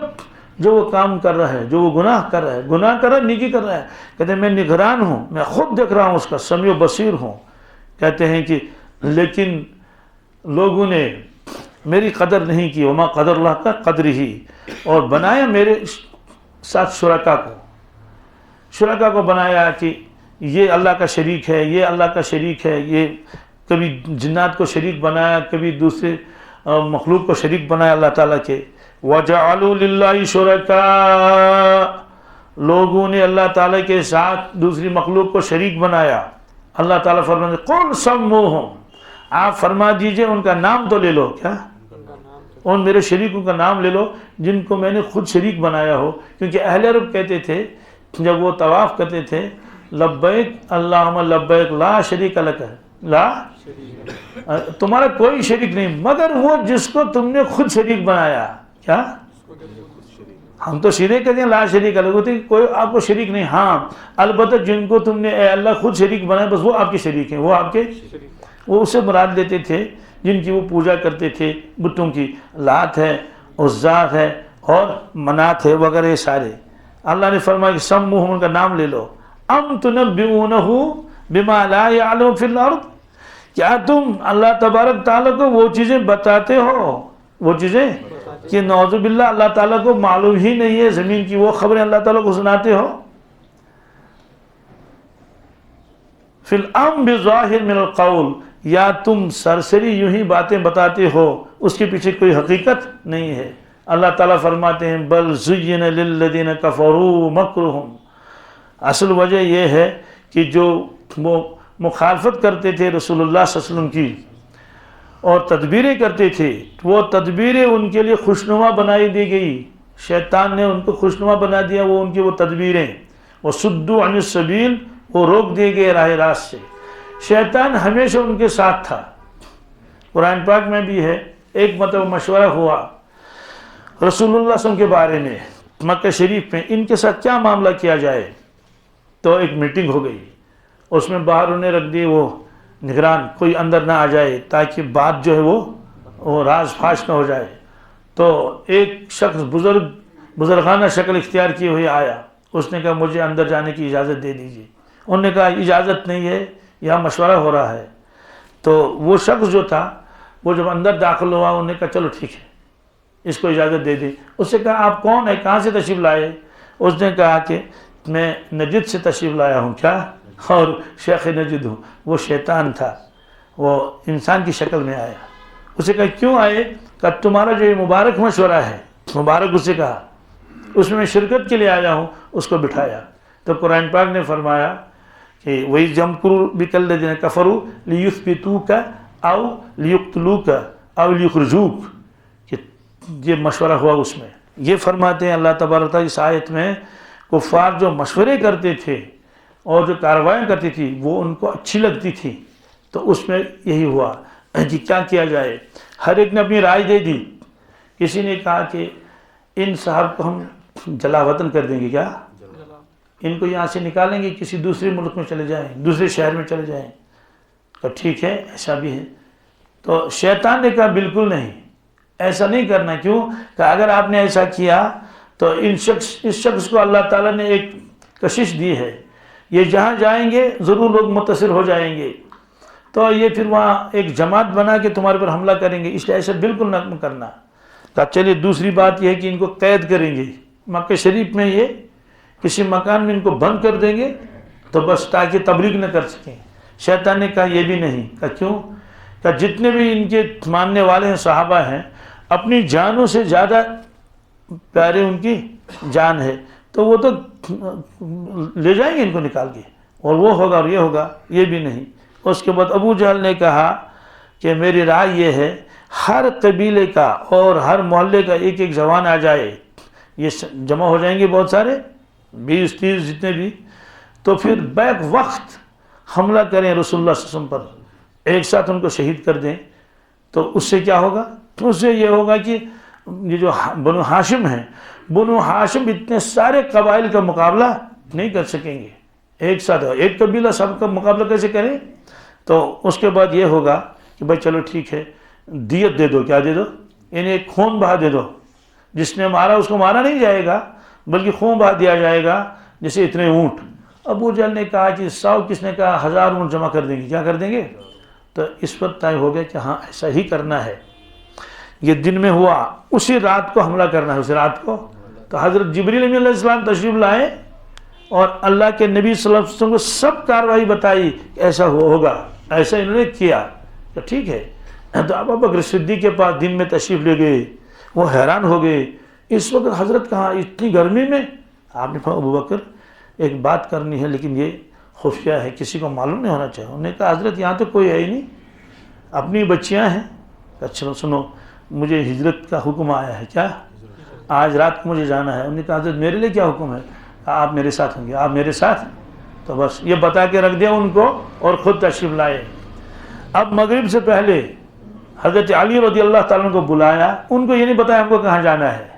جو وہ کام کر رہا ہے، جو وہ گناہ کر رہا ہے، گناہ کر رہا ہے نیکی کر رہا ہے. کہتے ہیں میں نگران ہوں، میں خود دیکھ رہا ہوں اس کا، سمیع و بصیر ہوں. کہتے ہیں کہ لیکن لوگوں نے میری قدر نہیں کی، وما قدر اللہ کا قدر ہی، اور بنایا میرے ساتھ شرکا کو بنایا کہ یہ اللہ کا شریک ہے، یہ اللہ کا شریک ہے. یہ کبھی جنات کو شریک بنایا، کبھی دوسرے مخلوق کو شریک بنایا اللہ تعالیٰ کے. وَجَعَلُوا لِلَّهِ شُرَكَاءَ، لوگوں نے اللہ تعالیٰ کے ساتھ دوسری مخلوق کو شریک بنایا. اللہ تعالیٰ فرماتے قُلْ سَمُّوهُمْ، آپ فرما دیجئے ان کا نام تو لے لو. کیا ان میرے شریکوں کا نام لے لو جن کو میں نے خود شریک بنایا ہو. کیونکہ اہل عرب کہتے تھے جب وہ طواف کرتے تھے، لبیک اللہم لبیک لا شریک لک، لا تمہارا کوئی شریک نہیں مگر وہ جس کو تم نے خود شریک بنایا. کیا ہم تو سیدھے کہتے ہیں لا شریک لک، ہوتے کوئی آپ کو شریک نہیں. ہاں البتہ جن کو تم نے اے اللہ خود شریک بنایا بس وہ آپ کے شریک ہیں، وہ آپ کے. وہ اسے مراد لیتے تھے جن کی وہ پوجا کرتے تھے بتوں کی، لات ہے، عزا ہے اور منات ہے وغیرہ یہ سارے۔ اللہ نے فرمایا کہ سموہم، ان کا نام لے لو، ام تنبئونہ بما لا یعلم فی الارض، کیا تم اللہ تبارک تعالیٰ کو وہ چیزیں بتاتے ہو، وہ چیزیں کہ نعوذ باللہ اللہ تعالیٰ کو معلوم ہی نہیں ہے، زمین کی وہ خبریں اللہ تعالیٰ کو سناتے ہو؟ فی الامر بظاہر من القول، یا تم سرسری یوں ہی باتیں بتاتے ہو، اس کے پیچھے کوئی حقیقت نہیں ہے۔ اللہ تعالیٰ فرماتے ہیں بل زین للذین کفروا مکرہم، اصل وجہ یہ ہے کہ جو وہ مخالفت کرتے تھے رسول اللہ صلی اللہ علیہ وسلم کی اور تدبیریں کرتے تھے، وہ تدبیریں ان کے لیے خوشنما بنائی دی گئی، شیطان نے ان کو خوشنما بنا دیا، وہ ان کی وہ تدبیریں، وہ صدوا عن السبیل، وہ روک دیے گئے راہ راست سے۔ شیطان ہمیشہ ان کے ساتھ تھا۔ قرآن پاک میں بھی ہے، ایک مرتبہ مشورہ ہوا رسول اللہ صلی اللہ علیہ وسلم کے بارے میں مکہ شریف میں، ان کے ساتھ کیا معاملہ کیا جائے، تو ایک میٹنگ ہو گئی، اس میں باہر انہیں رکھ دی وہ نگران، کوئی اندر نہ آ جائے تاکہ بات جو ہے وہ راز فاش نہ ہو جائے۔ تو ایک شخص بزرگانہ شکل اختیار کیے ہوئے آیا، اس نے کہا مجھے اندر جانے کی اجازت دے دیجیے۔ انہوں نے کہا اجازت نہیں ہے، یہاں مشورہ ہو رہا ہے۔ تو وہ شخص جو تھا وہ جب اندر داخل ہوا، انہوں نے کہا چلو ٹھیک ہے، اس کو اجازت دے دی۔ اس سے کہا آپ کون ہیں، کہاں سے تشریف لائے؟ اس نے کہا کہ میں نجد سے تشریف لایا ہوں۔ کیا؟ اور شیخ نجد ہوں۔ وہ شیطان تھا، وہ انسان کی شکل میں آیا۔ اسے کہا کیوں آئے؟ کہ تمہارا جو یہ مبارک مشورہ ہے، مبارک اسے کہا، اس میں شرکت کے لیے آیا ہوں۔ اس کو بٹھایا تو قرآن پاک نے فرمایا کہ وَإِذْ يَمْكُرُ بِكَ الَّذِينَ كَفَرُوا لِيُثْبِتُوكَ أَوْ لِيُقْتُلُوكَ أَوْ لِيُخْرِجُوكَ، کہ یہ مشورہ ہوا اس میں۔ یہ فرماتے ہیں اللہ تبارک تعالیٰ اس آیت میں، کفار جو مشورے کرتے تھے اور جو کارروائیاں کرتی تھی وہ ان کو اچھی لگتی تھی، تو اس میں یہی ہوا کہ کیا کیا جائے۔ ہر ایک نے اپنی رائے دے دی۔ کسی نے کہا کہ ان صاحب کو ہم جلا وطن کر دیں گے، کیا ان کو یہاں سے نکالیں گے، کسی دوسرے ملک میں چلے جائیں، دوسرے شہر میں چلے جائیں۔ تو ٹھیک ہے، ایسا بھی ہے۔ تو شیطان نے کہا بالکل نہیں، ایسا نہیں کرنا۔ کیوں؟ کہ اگر آپ نے ایسا کیا تو اس شخص کو اللہ تعالیٰ نے ایک کشش دی ہے، یہ جہاں جائیں گے ضرور لوگ متاثر ہو جائیں گے، تو یہ پھر وہاں ایک جماعت بنا کے تمہارے پر حملہ کریں گے، اس لیے ایسا بالکل نہ کرنا۔ کہا چلیے دوسری بات یہ ہے کہ ان کو قید کریں گے مکہ شریف میں، یہ کسی مکان میں ان کو بند کر دیں گے تو بس تاکہ تبلیغ نہ کر سکیں۔ شیطان نے کہا یہ بھی نہیں۔ کہا کیوں؟ کہ جتنے بھی ان کے ماننے والے ہیں صحابہ ہیں، اپنی جانوں سے زیادہ پیارے ان کی جان ہے، تو وہ تو لے جائیں گے ان کو نکال کے، اور وہ ہوگا اور یہ ہوگا، یہ بھی نہیں۔ اس کے بعد ابو جہل نے کہا کہ میری رائے یہ ہے ہر قبیلے کا اور ہر محلے کا ایک ایک جوان آ جائے، یہ جمع ہو جائیں گے بہت سارے، 20-30 جتنے بھی، تو پھر بیک وقت حملہ کریں رسول اللہ صلی اللہ علیہ وسلم پر، ایک ساتھ ان کو شہید کر دیں۔ تو اس سے کیا ہوگا؟ اس سے یہ ہوگا کہ یہ جو بنو ہاشم ہیں، بنو ہاشم اتنے سارے قبائل کا مقابلہ نہیں کر سکیں گے، ایک ساتھ ایک قبیلہ سب کا مقابلہ کیسے کریں؟ تو اس کے بعد یہ ہوگا کہ بھائی چلو ٹھیک ہے، دیت دے دو۔ کیا دے دو؟ یعنی ایک خون بہا دے دو، جس نے مارا اس کو مارا نہیں جائے گا بلکہ خون بہا دیا جائے گا، جیسے اتنے اونٹ۔ ابو جہل نے کہا کہ 100، کس نے کہا 1000 اونٹ جمع کر دیں گے۔ کیا کر دیں گے؟ تو اس پر طے ہو گیا کہ ہاں ایسا ہی کرنا ہے۔ یہ دن میں ہوا، اسی رات کو حملہ کرنا ہے، اسی رات کو۔ تو حضرت جبریل علیہ السلام تشریف لائے اور اللہ کے نبی صلی اللہ علیہ وسلم کو سب کارروائی بتائی کہ ایسا ہوگا، ایسا انہوں نے کیا۔ تو ٹھیک ہے، تو ابو بکر صدیق کے پاس دن میں تشریف لے گئے، وہ حیران ہو گئے، اس وقت حضرت کہاں اتنی گرمی میں؟ آپ نے کہا ابو بکر ایک بات کرنی ہے لیکن یہ خفیہ ہے، کسی کو معلوم نہیں ہونا چاہیے۔ انہوں نے کہا حضرت یہاں تو کوئی ہے ہی نہیں، اپنی بچیاں ہیں۔ اچھا سنو، مجھے ہجرت کا حکم آیا ہے۔ کیا؟ آج رات کو مجھے جانا ہے۔ انہوں نے کہا حضرت میرے لیے کیا حکم ہے؟ آپ میرے ساتھ ہوں گے۔ آپ میرے ساتھ؟ تو بس یہ بتا کے رکھ دیا ان کو اور خود تشریف لائے۔ اب مغرب سے پہلے حضرت علی رضی اللہ تعالیٰ کو بلایا، ان کو یہ نہیں بتایا ہم کو کہاں جانا ہے،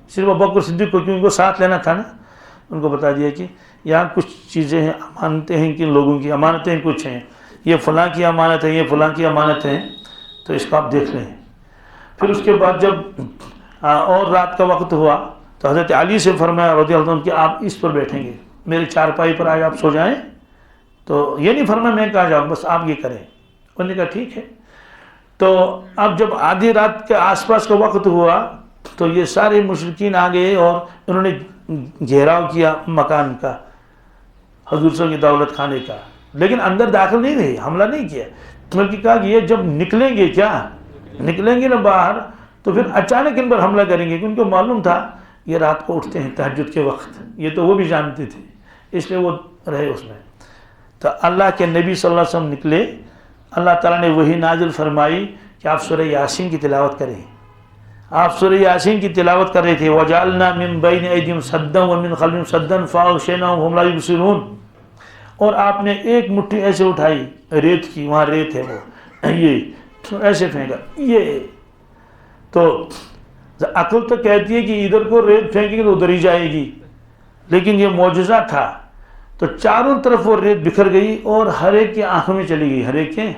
صرف ابو بکر صدیق کو، کیوں ان کو ساتھ لینا تھا نا، ان کو بتا دیا کہ یہاں کچھ چیزیں ہیں، امانتیں ہیں کن لوگوں کی، امانتیں کچھ ہیں، یہ فلاں کی امانت ہے، یہ فلاں کی امانت ہے، تو اس کو آپ دیکھ لیں۔ پھر اس کے بعد جب اور رات کا وقت ہوا تو حضرت علی سے فرمایا رضی اللہ عنہ کہ آپ اس پر بیٹھیں گے، میری چارپائی پر آج آپ سو جائیں۔ تو یہ نہیں فرمایا میں کہاں جاؤں، بس آپ یہ کریں۔ انہوں نے کہا ٹھیک ہے۔ تو اب جب آدھی رات کے آس پاس کا وقت ہوا تو یہ سارے مشرکین آ گئے اور انہوں نے گھیراؤ کیا مکان کا، حضور صلی اللہ علیہ وسلم کی دولت خانے کا، لیکن اندر داخل نہیں رہے، حملہ نہیں کیا، بلکہ کہا کہ یہ جب نکلیں گے، کیا نکلیں گے نا باہر، تو پھر اچانک ان پر حملہ کریں گے، کیونکہ معلوم تھا یہ رات کو اٹھتے ہیں تہجد کے وقت، یہ تو وہ بھی جانتے تھے، اس لیے وہ رہے اس میں۔ تو اللہ کے نبی صلی اللہ علیہ وسلم نکلے، اللہ تعالیٰ نے وہی نازل فرمائی کہ آپ سورہ یاسین کی تلاوت کریں۔ آپ سورہ یاسین کی تلاوت کر رہے تھے، وَجَعَلْنَا مِن بَيْنِ أَيْدِيهِمْ سَدًّا وَمِن خَلْفِهِمْ سَدًّا فَأَغْشَيْنَاهُمْ فَهُمْ لَا يُبْصِرُونَ، اور آپ نے ایک مٹھی ایسے اٹھائی ریت کی، وہاں ریت ہے وہ، یہ ایسے پھینکا، یہ تو عقل تو کہتی ہے کہ ادھر کو ریت پھینکیں گے تو ادھر ہی جائے گی، لیکن یہ معجزہ تھا۔ تو چاروں طرف وہ ریت بکھر گئی اور ہر ایک کی آنکھوں میں چلی گئی، ہر ایک کے۔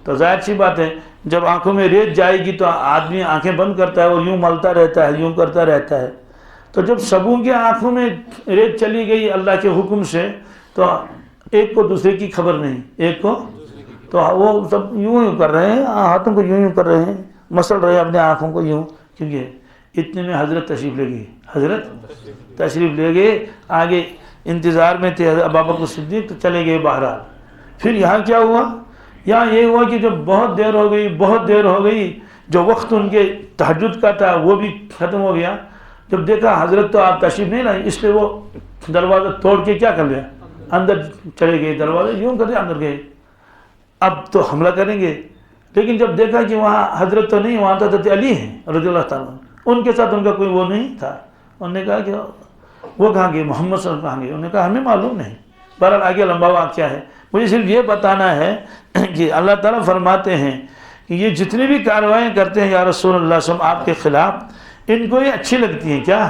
تو ظاہر سی بات ہے جب آنکھوں میں ریت جائے گی تو آدمی آنکھیں بند کرتا ہے اور یوں ملتا رہتا ہے، یوں کرتا رہتا ہے۔ تو جب سبوں کے آنکھوں میں ریت چلی گئی اللہ کے حکم سے، تو ایک کو دوسرے کی خبر نہیں، ایک کو، تو وہ سب یوں کر رہے ہیں، ہاتھوں کو یوں کر رہے ہیں، مسل رہے ہیں اپنے آنکھوں کو یوں، کیونکہ اتنے میں حضرت تشریف لے گئی، حضرت تشریف لے گئے، آگے انتظار میں تھے ابوبکر صدیق، تو چلے گئے بہرحال۔ پھر یہاں کیا ہوا؟ یہاں یہ ہوا کہ جب بہت دیر ہو گئی، بہت دیر ہو گئی، جو وقت ان کے تہجد کا تھا وہ بھی ختم ہو گیا۔ جب دیکھا حضرت تو آپ تشریف نہیں لائیں، اس لیے وہ دروازہ توڑ کے کیا کر لیا، اندر چلے گئے، دروازہ یوں کر دیا، اندر گئے، اب تو حملہ کریں گے۔ لیکن جب دیکھا کہ وہاں حضرت تو نہیں، وہاں تو حضرت علی ہیں رضی اللہ تعالیٰ عنہ، ان کے ساتھ ان کا کوئی وہ نہیں تھا۔ انہوں نے کہا کہ وہ کہاں گئے، محمد صلی اللہ علیہ وسلم کہاں گئے؟ انہوں نے کہا ہمیں معلوم نہیں۔ بہرحال آگے لمبا واقعہ ہے، مجھے صرف یہ بتانا ہے کہ اللہ تعالیٰ فرماتے ہیں کہ یہ جتنی بھی کارروائیں کرتے ہیں یا رسول اللہ صلی اللہ علیہ وسلم آپ کے خلاف، ان کو یہ اچھی لگتی ہیں، کیا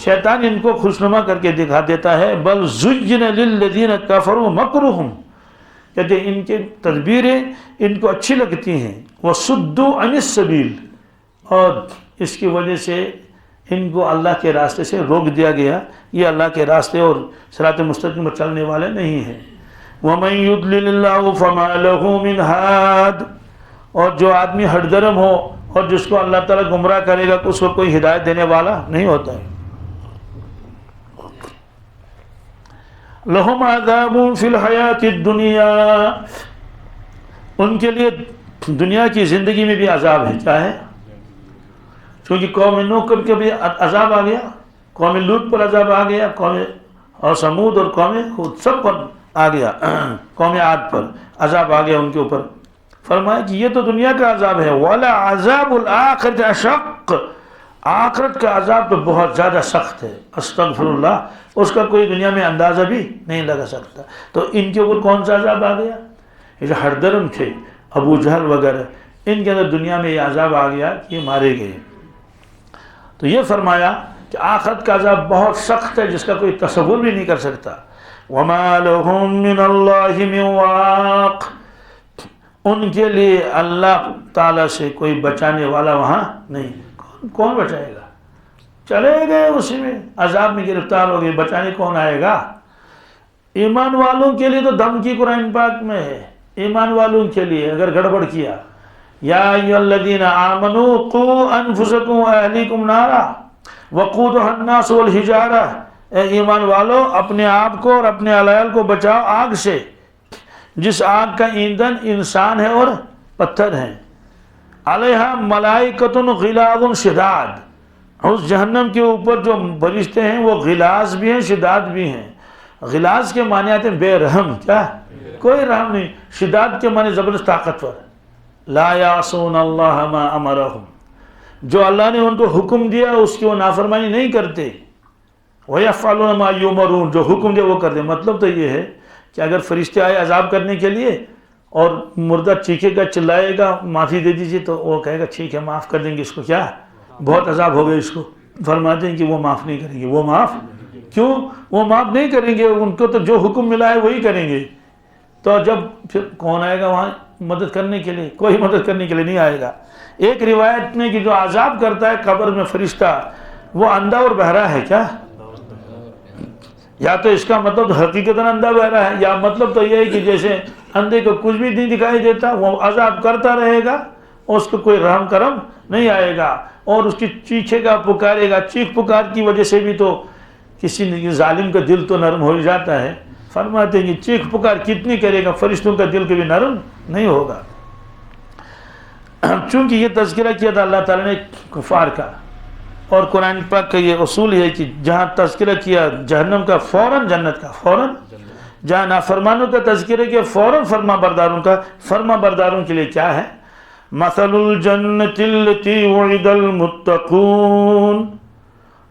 شیطان ان کو خوشنما کر کے دکھا دیتا ہے۔ بل زُيِّنَ لِلَّذِينَ كَفَرُوا مَكْرُهُمْ، کہتے ہیں ان کی تدبیریں ان کو اچھی لگتی ہیں، وَصُدُّوا عَنِ السَّبِيلِ، اور اس کی وجہ سے ان کو اللہ کے راستے سے روک دیا گیا، یہ اللہ کے راستے اور صراط مستقیم پر چلنے والے نہیں ہیں۔ وَمَن يُضْلِلِ اللَّهُ فَمَا لَهُ مِنْ هَادٍ، اور جو آدمی ہٹ درم ہو اور جس کو اللہ تعالیٰ گمراہ کرے گا اس کو کوئی ہدایت دینے والا نہیں ہوتا ہے۔ لَهُمْ عَذَابٌ فِي الْحَيَاةِ الدُّنْيَا، ان کے لیے دنیا کی زندگی میں بھی عذاب ہے، کیا ہے؟ چونکہ قوم نوح کے بھی عذاب آ گیا، قوم لوط پر عذاب آ گیا، قوم اور سمود اور قوم ہود سب پر آ گیا، قوم عاد پر عذاب آ گیا ان کے اوپر۔ فرمایا کہ یہ تو دنیا کا عذاب ہے، وَلَعَذَابُ الْآخِرَةِ أَشَقُّ، آخرت کا عذاب تو بہت زیادہ سخت ہے، استغفر اللہ، اس کا کوئی دنیا میں اندازہ بھی نہیں لگا سکتا۔ تو ان کے اوپر کون سا عذاب آ گیا؟ یہ جو ہردرم تھے، ابو جہل وغیرہ، ان کے اندر دنیا میں یہ عذاب آ گیا کہ یہ مارے گئے۔ تو یہ فرمایا کہ آخرت کا عذاب بہت سخت ہے جس کا کوئی تصور بھی نہیں کر سکتا۔ وَمَا لَهُم مِّنَ اللَّهِ مِن وَاقٍ، ان کے لیے اللہ تعالیٰ سے کوئی بچانے والا وہاں نہیں، کون بچائے گا؟ چلے گئے اسی میں، عذاب میں گرفتار ہو گئے، بچانے کون آئے گا؟ ایمان والوں کے لیے تو دھمکی قرآن پاک میں ہے، ایمان والوں کے لیے اگر گڑبڑ کیا، یا ایھا الذین آمنوا قوا انفسکم واہلیکم نارا وقودھا الناس والحجارہ، اے ایمان والو اپنے آپ کو اور اپنے علیال کو بچاؤ آگ سے، جس آگ کا ایندھن انسان ہے اور پتھر ہیں، علیہا ملائکۃ غلاظ شداد، اس جہنم کے اوپر جو فرشتے ہیں وہ غلاظ بھی ہیں شداد بھی ہیں۔ غلاظ کے معنی آتے ہیں بے رحم، کیا کوئی رحم نہیں، شداد کے معنی زبردست طاقتور، لا یعصون اللہ ما امرہم، جو اللہ نے ان کو حکم دیا اس کی وہ نافرمانی نہیں کرتے، وَيَفْعَلُونَ مَا يُؤْمَرُونَ، جو حکم دے وہ کرتے۔ مطلب تو یہ ہے کہ اگر فرشتے آئے عذاب کرنے کے لیے اور مردہ چیخے گا چلائے گا معافی دے دیجیے تو وہ کہے گا ٹھیک ہے معاف کر دیں گے اس کو، کیا بہت عذاب ہو گئے اس کو، فرماتے ہیں کہ وہ معاف نہیں کریں گے۔ وہ معاف کیوں؟ وہ معاف نہیں کریں گے، ان کو تو جو حکم ملا ہے وہی کریں گے، تو جب پھر کون آئے گا وہاں مدد کرنے کے لیے؟ کوئی مدد کرنے کے لیے نہیں آئے گا۔ ایک روایت میں کہ جو عذاب کرتا ہے قبر میں فرشتہ وہ اندھا اور بہرا ہے کیا؟ یا تو اس کا مطلب حقیقتاً اندھا بہرا ہے، یا مطلب تو یہ ہے کہ جیسے اندھے کو کچھ بھی نہیں دکھائی دیتا، وہ عذاب کرتا رہے گا، اس کو کوئی رحم کرم نہیں آئے گا، اور اس کی چیخے گا، پکارے گا۔ چیخ پکار کی وجہ سے بھی تو کسی ظالم کا دل تو نرم ہو جاتا ہے۔ فرماتے ہیں کہ چیخ پکار کتنی کرے گا، فرشتوں کا دل کبھی نرم نہیں ہوگا۔ چونکہ یہ تذکرہ کیا تھا اللہ تعالیٰ نے کفار کا، اور قرآن پاک کا یہ اصول ہے کہ جہاں تذکرہ کیا جہنم کا فوراً جنت کا، فوراً جہاں نافرمانوں کا تذکرہ کیا فوراً فرما برداروں کا۔ فرما برداروں کے لیے کیا ہے؟ مثل الجنت التی وعد المتقون،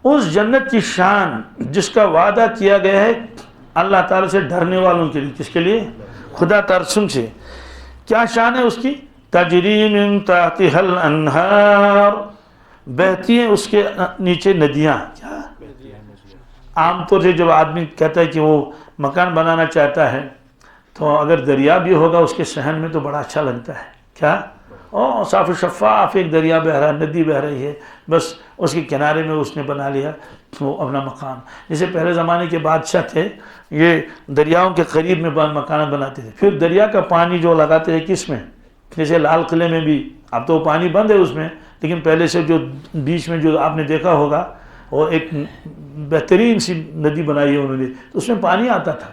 اس جنت کی شان جس کا وعدہ کیا گیا ہے اللہ تعالیٰ سے ڈرنے والوں کے لیے۔ کس کے لیے؟ خدا ترسم سے۔ کیا شان ہے اس کی؟ تجری من تحتها الانہار، بہتی ہیں اس کے نیچے ندیاں۔ کیا؟ عام طور سے جب آدمی کہتا ہے کہ وہ مکان بنانا چاہتا ہے تو اگر دریا بھی ہوگا اس کے صحن میں تو بڑا اچھا لگتا ہے۔ کیا؟ صاف و شفاف ایک دریا بہ رہا ہے، ندی بہ رہی ہے، بس اس کے کنارے میں اس نے بنا لیا وہ اپنا مکان۔ جیسے پہلے زمانے کے بادشاہ تھے یہ دریاؤں کے قریب میں مکان بناتے تھے، پھر دریا کا پانی جو لگاتے ہیں کس میں؟ جیسے لال قلعے میں بھی، اب تو پانی بند ہے اس میں، لیکن پہلے سے جو بیچ میں جو آپ نے دیکھا ہوگا وہ ایک بہترین سی ندی بنائی ہے انہوں نے، تو اس میں پانی آتا تھا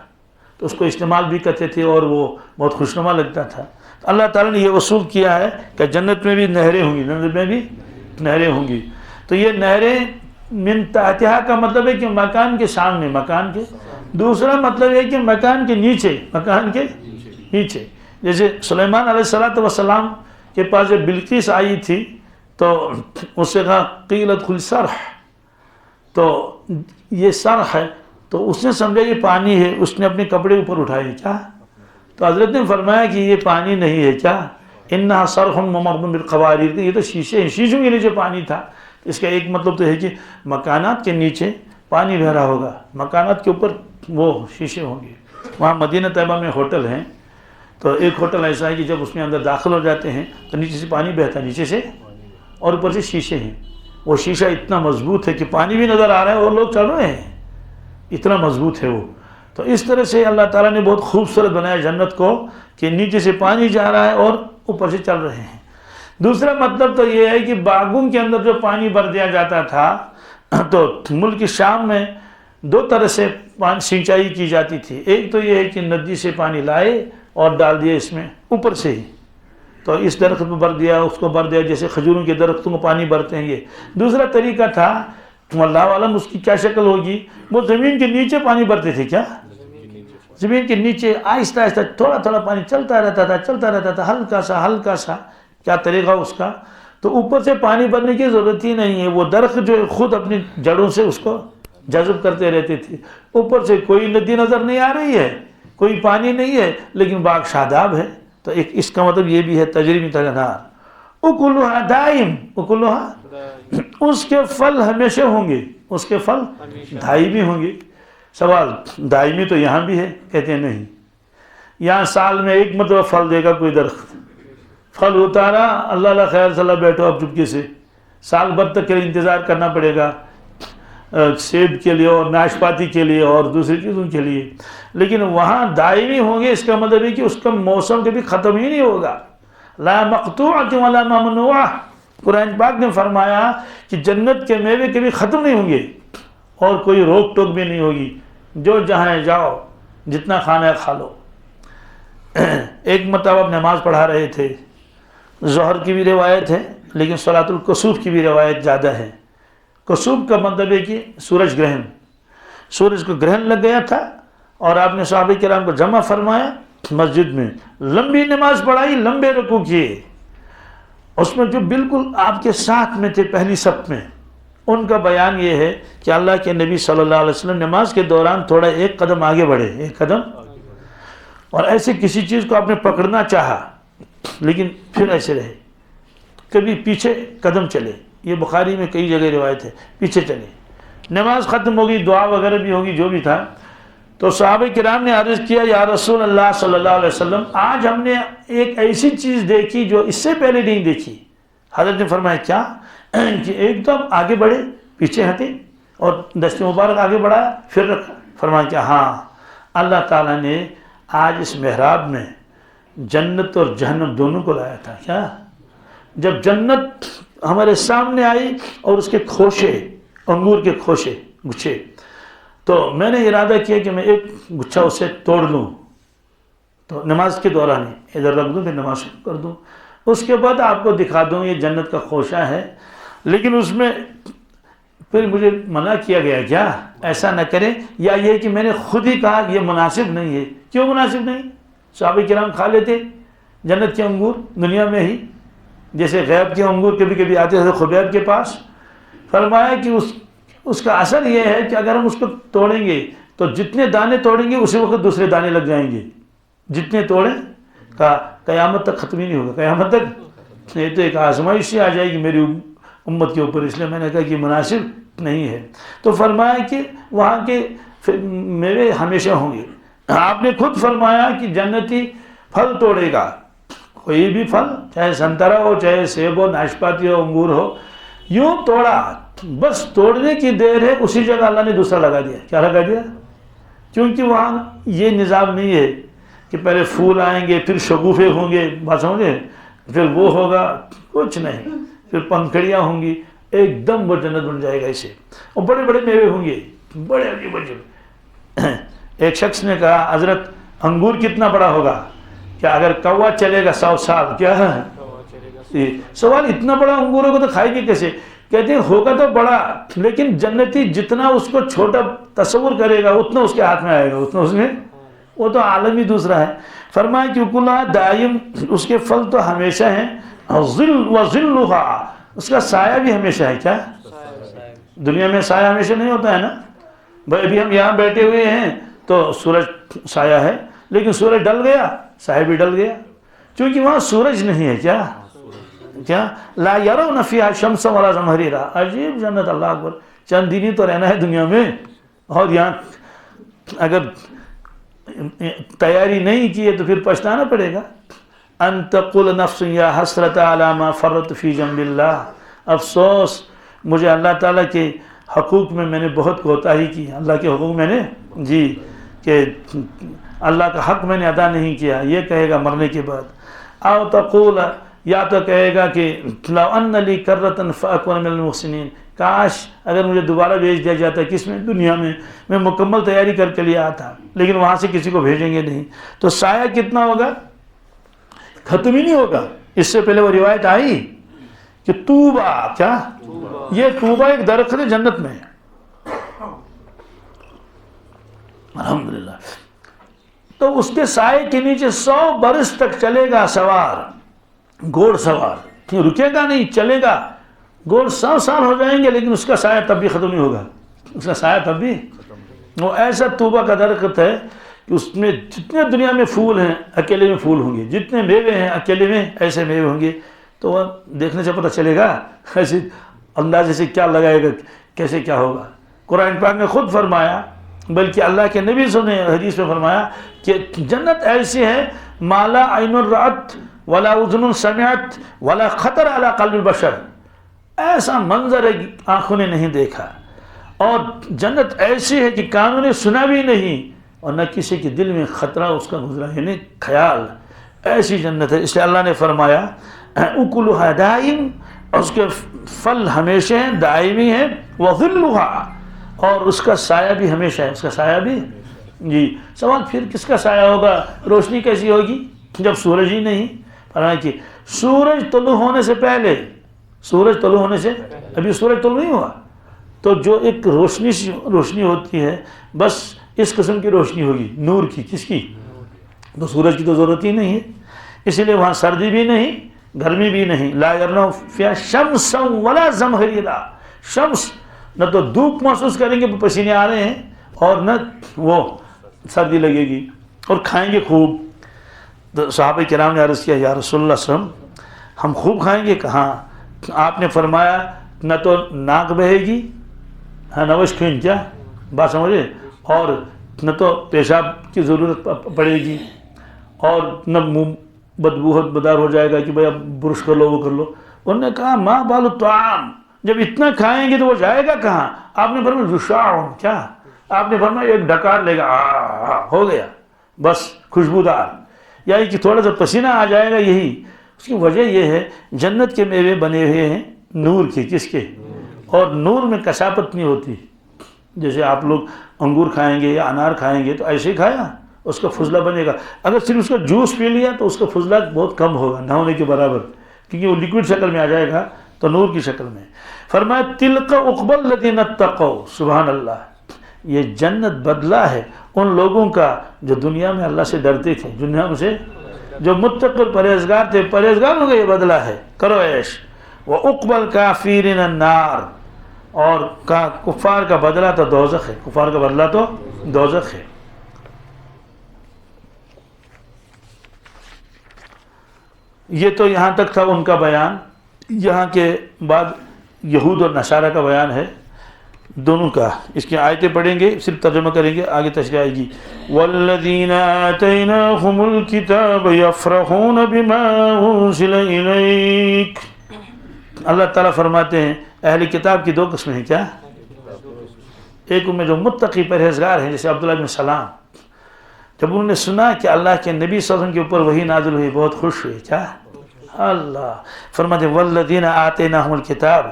تو اس کو استعمال بھی کرتے تھے اور وہ بہت خوشنما لگتا تھا۔ اللہ تعالیٰ نے یہ اصول کیا ہے کہ جنت میں بھی نہریں ہوں گی، جنت میں بھی نہریں ہوں گی۔ تو یہ نہریں من تحتہا کا مطلب ہے کہ مکان کے سامنے، مکان کے، دوسرا مطلب ہے کہ مکان کے نیچے، مکان کے نیچے۔ جیسے سلیمان علیہ السلام کے پاس جب بلقیس آئی تھی تو اس سے کہا قیل ادخل سرح، تو یہ سرح ہے، تو اس نے سمجھا یہ پانی ہے، اس نے اپنے کپڑے اوپر اٹھائے۔ کیا؟ تو حضرت نے فرمایا کہ یہ پانی نہیں ہے، کیا؟ انہا صرح ممرد بالقواریر، یہ تو شیشے ہیں، شیشوں کے نیچے پانی تھا۔ اس کا ایک مطلب تو ہے کہ مکانات کے نیچے پانی بہ رہا ہوگا، مکانات کے اوپر وہ شیشے ہوں گے۔ وہاں مدینہ طیبہ میں ہوٹل ہیں، تو ایک ہوٹل ایسا ہے کہ جب اس میں اندر داخل ہو جاتے ہیں تو نیچے سے پانی بہتا ہے، نیچے سے، اور اوپر سے شیشے ہیں۔ وہ شیشہ اتنا مضبوط ہے کہ پانی بھی نظر آ رہا ہے اور لوگ چل رہے ہیں، اتنا مضبوط ہے وہ۔ تو اس طرح سے اللہ تعالیٰ نے بہت خوبصورت بنایا جنت کو کہ نیچے سے پانی جا رہا ہے اور اوپر سے چل رہے ہیں۔ دوسرا مطلب تو یہ ہے کہ باغوں کے اندر جو پانی بھر دیا جاتا تھا، تو ملک شام میں دو طرح سے سینچائی کی جاتی تھی۔ ایک تو یہ ہے کہ ندی سے پانی لائے اور ڈال دیا اس میں اوپر سے ہی، تو اس درخت میں بھر دیا، اس کو بھر دیا، جیسے کھجوروں کے درختوں کو پانی بھرتے ہیں یہ۔ دوسرا طریقہ تھا، اللہ عالم اس کی کیا شکل ہوگی، وہ زمین کے نیچے پانی بھرتے تھے۔ کیا؟ زمین کے نیچے آہستہ آہستہ تھوڑا تھوڑا پانی چلتا رہتا تھا، چلتا رہتا تھا، ہلکا سا ہلکا سا۔ کیا طریقہ اس کا؟ تو اوپر سے پانی بھرنے کی ضرورت ہی نہیں ہے، وہ درخت جو خود اپنی جڑوں سے اس کو جذب کرتے رہتے تھے۔ اوپر سے کوئی ندی نظر نہیں آ رہی ہے، کوئی پانی نہیں ہے، لیکن باغ شاداب ہے۔ تو ایک اس کا مطلب یہ بھی ہے تجری من تحتہا الانہار، اکلھا دائم، اکلھا، اس کے پھل ہمیشہ ہوں گے، اس کے پھل دائمی ہوں گے۔ سوال، دائمی تو یہاں بھی ہے؟ کہتے ہیں نہیں، یہاں سال میں ایک مرتبہ پھل دے گا کوئی درخت، پھل اتارا، اللہ خیر صلاح بیٹھو اب چپکے سے، سال بھر تک کے لیے انتظار کرنا پڑے گا سیب کے لیے اور ناشپاتی کے لیے اور دوسری چیزوں کے لیے، لیکن وہاں دائمی ہوں گے۔ اس کا مطلب ہے کہ اس کا موسم کبھی ختم ہی نہیں ہوگا۔ لا مقطوعۃ ولا ممنوعہ، قرآن پاک نے فرمایا کہ جنت کے میوے کبھی ختم نہیں ہوں گے اور کوئی روک ٹوک بھی نہیں ہوگی، جو جہاں جاؤ، جتنا کھانا ہے کھا لو۔ ایک مرتبہ نماز پڑھا رہے تھے، ظہر کی بھی روایت ہے لیکن صلاۃ الکسوف کی بھی روایت زیادہ ہے۔ کسوف کا مطلب ہے کہ سورج گرہن، سورج کو گرہن لگ گیا تھا اور آپ نے صحابہ کرام کو جمع فرمایا مسجد میں، لمبی نماز پڑھائی، لمبے رکوع کیے، اس میں جو بالکل آپ کے ساتھ میں تھے پہلی صف میں، ان کا بیان یہ ہے کہ اللہ کے نبی صلی اللہ علیہ وسلم نماز کے دوران تھوڑا ایک قدم آگے بڑھے، ایک قدم، اور ایسے کسی چیز کو آپ نے پکڑنا چاہا لیکن پھر ایسے رہے، کبھی پیچھے قدم چلے، یہ بخاری میں کئی جگہ روایت ہے، پیچھے چلے، نماز ختم ہوگی، دعا وغیرہ بھی ہوگی، جو بھی تھا، تو صحابہ کرام نے عرض کیا یا رسول اللہ صلی اللہ علیہ وسلم آج ہم نے ایک ایسی چیز دیکھی جو اس سے پہلے نہیں دیکھی. حضرت نے فرمایا کیا؟ کہ ایک دم آگے بڑھے پیچھے ہٹے اور دست مبارک آگے بڑھایا پھر رکھا. فرمایا کہ ہاں اللہ تعالیٰ نے آج اس محراب میں جنت اور جہنم دونوں کو لایا تھا. کیا؟ جب جنت ہمارے سامنے آئی اور اس کے کھوشے انگور کے کھوشے گچھے، تو میں نے ارادہ کیا کہ میں ایک گچھا اسے توڑ لوں تو نماز کے دوران ہی ادھر رکھ دوں پھر نماز شروع کر دوں. اس کے بعد آپ کو دکھا دوں یہ جنت کا خوشہ ہے. لیکن اس میں پھر مجھے منع کیا گیا کیا ایسا نہ کریں، یا یہ کہ میں نے خود ہی کہا یہ مناسب نہیں ہے. کیوں مناسب نہیں؟ صحابہ کرام کھا لیتے جنت کے انگور دنیا میں ہی، جیسے غیب کے انگور کبھی کبھی آتے تھے خبیب کے پاس. فرمایا کہ اس کا اثر یہ ہے کہ اگر ہم اس کو توڑیں گے تو جتنے دانے توڑیں گے اسی وقت دوسرے دانے لگ جائیں گے. جتنے توڑیں قیامت تک ختم ہی نہیں ہوگا. قیامت تک یہ تو ایک آزمائش آ جائے گی میری امت کے اوپر. اس لیے میں نے کہا کہ مناسب نہیں ہے. تو فرمایا کہ وہاں کے میوے ہمیشہ ہوں گے. آپ نے خود فرمایا کہ جنتی پھل توڑے گا، کوئی بھی پھل، چاہے سنترا ہو، چاہے سیب ہو، ناشپاتی ہو، انگور ہو، یوں توڑا، بس توڑنے کی دیر ہے اسی جگہ اللہ نے دوسرا لگا دیا. کیا لگا دیا؟ کیونکہ وہاں یہ نظام نہیں ہے کہ پہلے پھول آئیں گے پھر شگوفے ہوں گے، بات سمجھے، پھر وہ ہوگا، کچھ نہیں. پھر پنکھڑیاں ہوں گی، ایک دم وہ جنت بن جائے گا اسے، اور بڑے بڑے میوے ہوں گے، بڑے عجیب عجیب. ایک شخص نے کہا حضرت انگور کتنا بڑا ہوگا؟ کیا اگر کوا چلے گا 100 سال؟ کیا ہے سوال؟ اتنا بڑا انگور ہوگا تو کھائے گی کیسے؟ کہتے ہیں ہوگا تو بڑا، لیکن جنتی جتنا اس کو چھوٹا تصور کرے گا اتنا اس کے ہاتھ میں آئے گا، اتنا اس میں، وہ تو عالم ہی دوسرا ہے. فرمایا کہ اکلھا دائم، اس کے پھل تو ہمیشہ ہیں، وظلھا، اس کا سایہ بھی ہمیشہ ہے. کیا دنیا میں سایہ ہمیشہ نہیں ہوتا ہے نا بھائی؟ ابھی ہم یہاں بیٹھے ہوئے ہیں تو سورج سایہ ہے، لیکن سورج ڈل گیا سایہ بھی ڈل گیا، کیونکہ وہاں سورج نہیں ہے. کیا لا یرون فیہا شمسا ولا زمہریرا. عجیب جنت، اللہ اکبر. چند دن ہی تو رہنا ہے دنیا میں، اور یہاں اگر تیاری نہیں کی ہے تو پھر پچھتانا پڑے گا. ان تقول نفس یا حسرت علی ما فرط فی جنب اللہ. افسوس مجھے اللہ تعالیٰ کے حقوق میں نے بہت کوتاہی کی. اللہ کے حقوق میں نے کہ اللہ کا حق میں نے ادا نہیں کیا، یہ کہے گا مرنے کے بعد. او تقول، یا تو کہے گا کہ لو ان لی کرۃ فاکون من المحسنین، کاش اگر مجھے دوبارہ بھیج دیا جاتا ہے کس میں، دنیا میں مکمل تیاری کر کے لیا تھا، لیکن وہاں سے کسی کو بھیجیں گے نہیں. تو سایہ کتنا ہوگا؟ ختم ہی نہیں ہوگا. اس سے پہلے وہ روایت آئی کہ طوبا، کیا یہ طوبا ایک درخت ہے جنت میں، الحمدللہ. تو اس کے سائے کے نیچے 100 برس تک چلے گا سوار، گھوڑ سوار، رکے گا نہیں، چلے گا. گھوڑ 100 سال ہو جائیں گے لیکن اس کا سایہ تب بھی ختم نہیں ہوگا، اس کا سایہ تب بھی. وہ ایسا طوبا کا درخت ہے کہ اس میں جتنے دنیا میں پھول ہیں اکیلے میں پھول ہوں گے، جتنے میوے ہیں اکیلے میں ایسے میوے ہوں گے. تو وہ دیکھنے سے پتہ چلے گا، ایسے اندازے سے کیا لگائے گا کیسے کیا ہوگا. قرآن پاک نے خود فرمایا، بلکہ اللہ کے نبی صلی اللہ علیہ وسلم نے حدیث میں فرمایا کہ جنت ایسی ہے مالا عین رأت ولا اذن سمعت ولا خطر علی قلب البشر. ایسا منظر ہے آنکھوں نے نہیں دیکھا، اور جنت ایسی ہے کہ کانوں نے سنا بھی نہیں، اور نہ کسی کے دل میں خطرہ اس کا گزرا، یعنی خیال. ایسی جنت ہے. اس لیے اللہ نے فرمایا اکلھا دائم، اس کے پھل ہمیشہ ہیں، دائمی ہیں، وظلھا، اور اس کا سایہ بھی ہمیشہ ہے، اس کا سایہ بھی. سوال پھر کس کا سایہ ہوگا؟ روشنی کیسی ہوگی جب سورج ہی نہیں؟ فرمایا کہ سورج طلوع ہونے سے پہلے، سورج طلوع ہونے سے، ابھی سورج طلوع نہیں ہوا، تو جو ایک روشنی ہوتی ہے بس اس قسم کی روشنی ہوگی، نور کی. کس کی؟ تو سورج کی تو ضرورت ہی نہیں ہے. اسی لیے وہاں سردی بھی نہیں، گرمی بھی نہیں. لا یرون فیہا شمسا ولا زمہریرا. شمس، نہ تو دھوپ محسوس کریں گے پسینے آ رہے ہیں، اور نہ وہ سردی لگے گی، اور کھائیں گے خوب. تو صحابہ کرام نے عرض کیا یا رسول اللہ صلی اللہ علیہ وسلم ہم خوب کھائیں گے؟ کہاں؟ آپ نے فرمایا نہ تو ناک بہے گی، نوش کھین، کیا بات سمجھے، اور نہ تو پیشاب کی ضرورت پڑے گی اور نہ منہ بدبودار ہو جائے گا کہ بھائی اب برش کر لو وہ کر لو. انہوں نے کہا ما بال الطعام، جب اتنا کھائیں گے تو وہ جائے گا کہاں؟ آپ نے فرمایا یشاع، کیا آپ نے فرمایا ایک ڈکار لے گا، ہو گیا بس خوشبودار، یعنی کہ تھوڑا سا پسینہ آ جائے گا. یہی اس کی وجہ یہ ہے جنت کے میوے بنے ہوئے ہیں نور کے. کس کے؟ اور نور میں کثافت نہیں ہوتی. جیسے آپ لوگ انگور کھائیں گے یا انار کھائیں گے تو ایسے ہی کھایا، اس کا فضلہ بنے گا. اگر صرف اس کا جوس پی لیا تو اس کا فضلہ بہت کم ہوگا، نہ ہونے کے برابر، کیونکہ وہ لیکوڈ شکل میں آ جائے گا تو نور کی شکل میں. فرمایا تلک عقبی الذین اتقوا، سبحان اللہ، یہ جنت بدلہ ہے ان لوگوں کا جو دنیا میں اللہ سے ڈرتے تھے، دنیا میں سے جو متقی پرہیزگار تھے، پرہیزگاروں کا یہ بدلہ ہے، کرو عیش. وعقبی الکافرین النار، اور کفار کا بدلہ تو دوزخ ہے، کفار کا بدلہ تو دوزخ ہے. یہ تو یہاں تک تھا ان کا بیان. یہاں کے بعد یہود اور نصارہ کا بیان ہے، دونوں کا. اس کی آیتیں پڑھیں گے، صرف ترجمہ کریں گے، آگے تشریح آئے گی. والذین آتیناہم الکتاب یفرحون بما انزل الیک. اللہ تعالیٰ فرماتے ہیں اہل کتاب کی دو قسمیں ہیں. کیا؟ ایک ان میں جو متقی پرہیزگار ہیں، جیسے عبداللہ بن سلام، جب انہوں نے سنا کہ اللہ کے نبی صلی اللہ علیہ وسلم کے اوپر وحی نازل ہوئی بہت خوش ہوئے. کیا؟ اللہ فرماتے ہیں والذین آتیناہم الکتاب،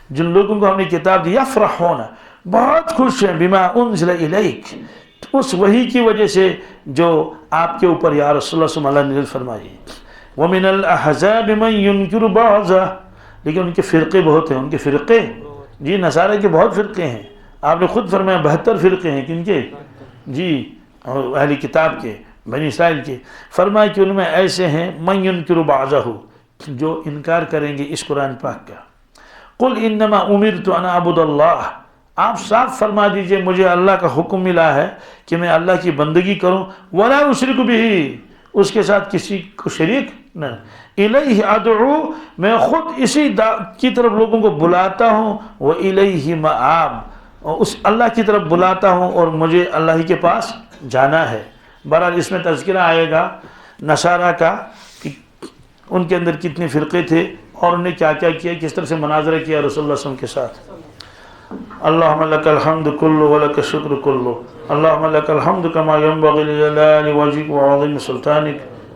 جن لوگوں کو ہم نے کتاب دی، یفرحون، بہت خوش ہیں، بما انزل الیک، اس وحی کی وجہ سے جو آپ کے اوپر یا رسول اللہ صلی اللہ علیہ وسلم نازل فرمائی. ومن الاحزاب من ينکر بعضہ، لیکن ان کے فرقے بہت ہیں. ان کے فرقے، جی نصارہ کے بہت فرقے ہیں. آپ نے خود فرمایا 72 فرقے ہیں. کن کے؟ جی اہلی کتاب کے، بنی اسرائیل کے. فرمایا کہ ان میں ایسے ہیں من ينکر بعضہ، جو انکار کریں گے اس قرآن پاک کا. قل انما امرت ان اعبد اللہ، آپ صاف فرما دیجئے مجھے اللہ کا حکم ملا ہے کہ میں اللہ کی بندگی کروں. ولا اشرک بہ، اس کے ساتھ کسی کو شریک نہ. الیہ ادعو، میں خود اسی کی طرف لوگوں کو بلاتا ہوں. والیہ مآب، اور اس اللہ کی طرف بلاتا ہوں اور مجھے اللہ ہی کے پاس جانا ہے. بہرحال اس میں تذکرہ آئے گا نصارہ کا کہ ان کے اندر کتنے فرقے تھے اور انہیں کیا کیا کیا، کس طرح سے مناظرہ کیا رسول اللہ صلی اللہ علیہ وسلم کے ساتھ. اللہم لک الحمد کلہ ولک الشکر کلہ، اللہم لک الحمد کما ینبغی لجلال وجہک وعظیم سلطانک.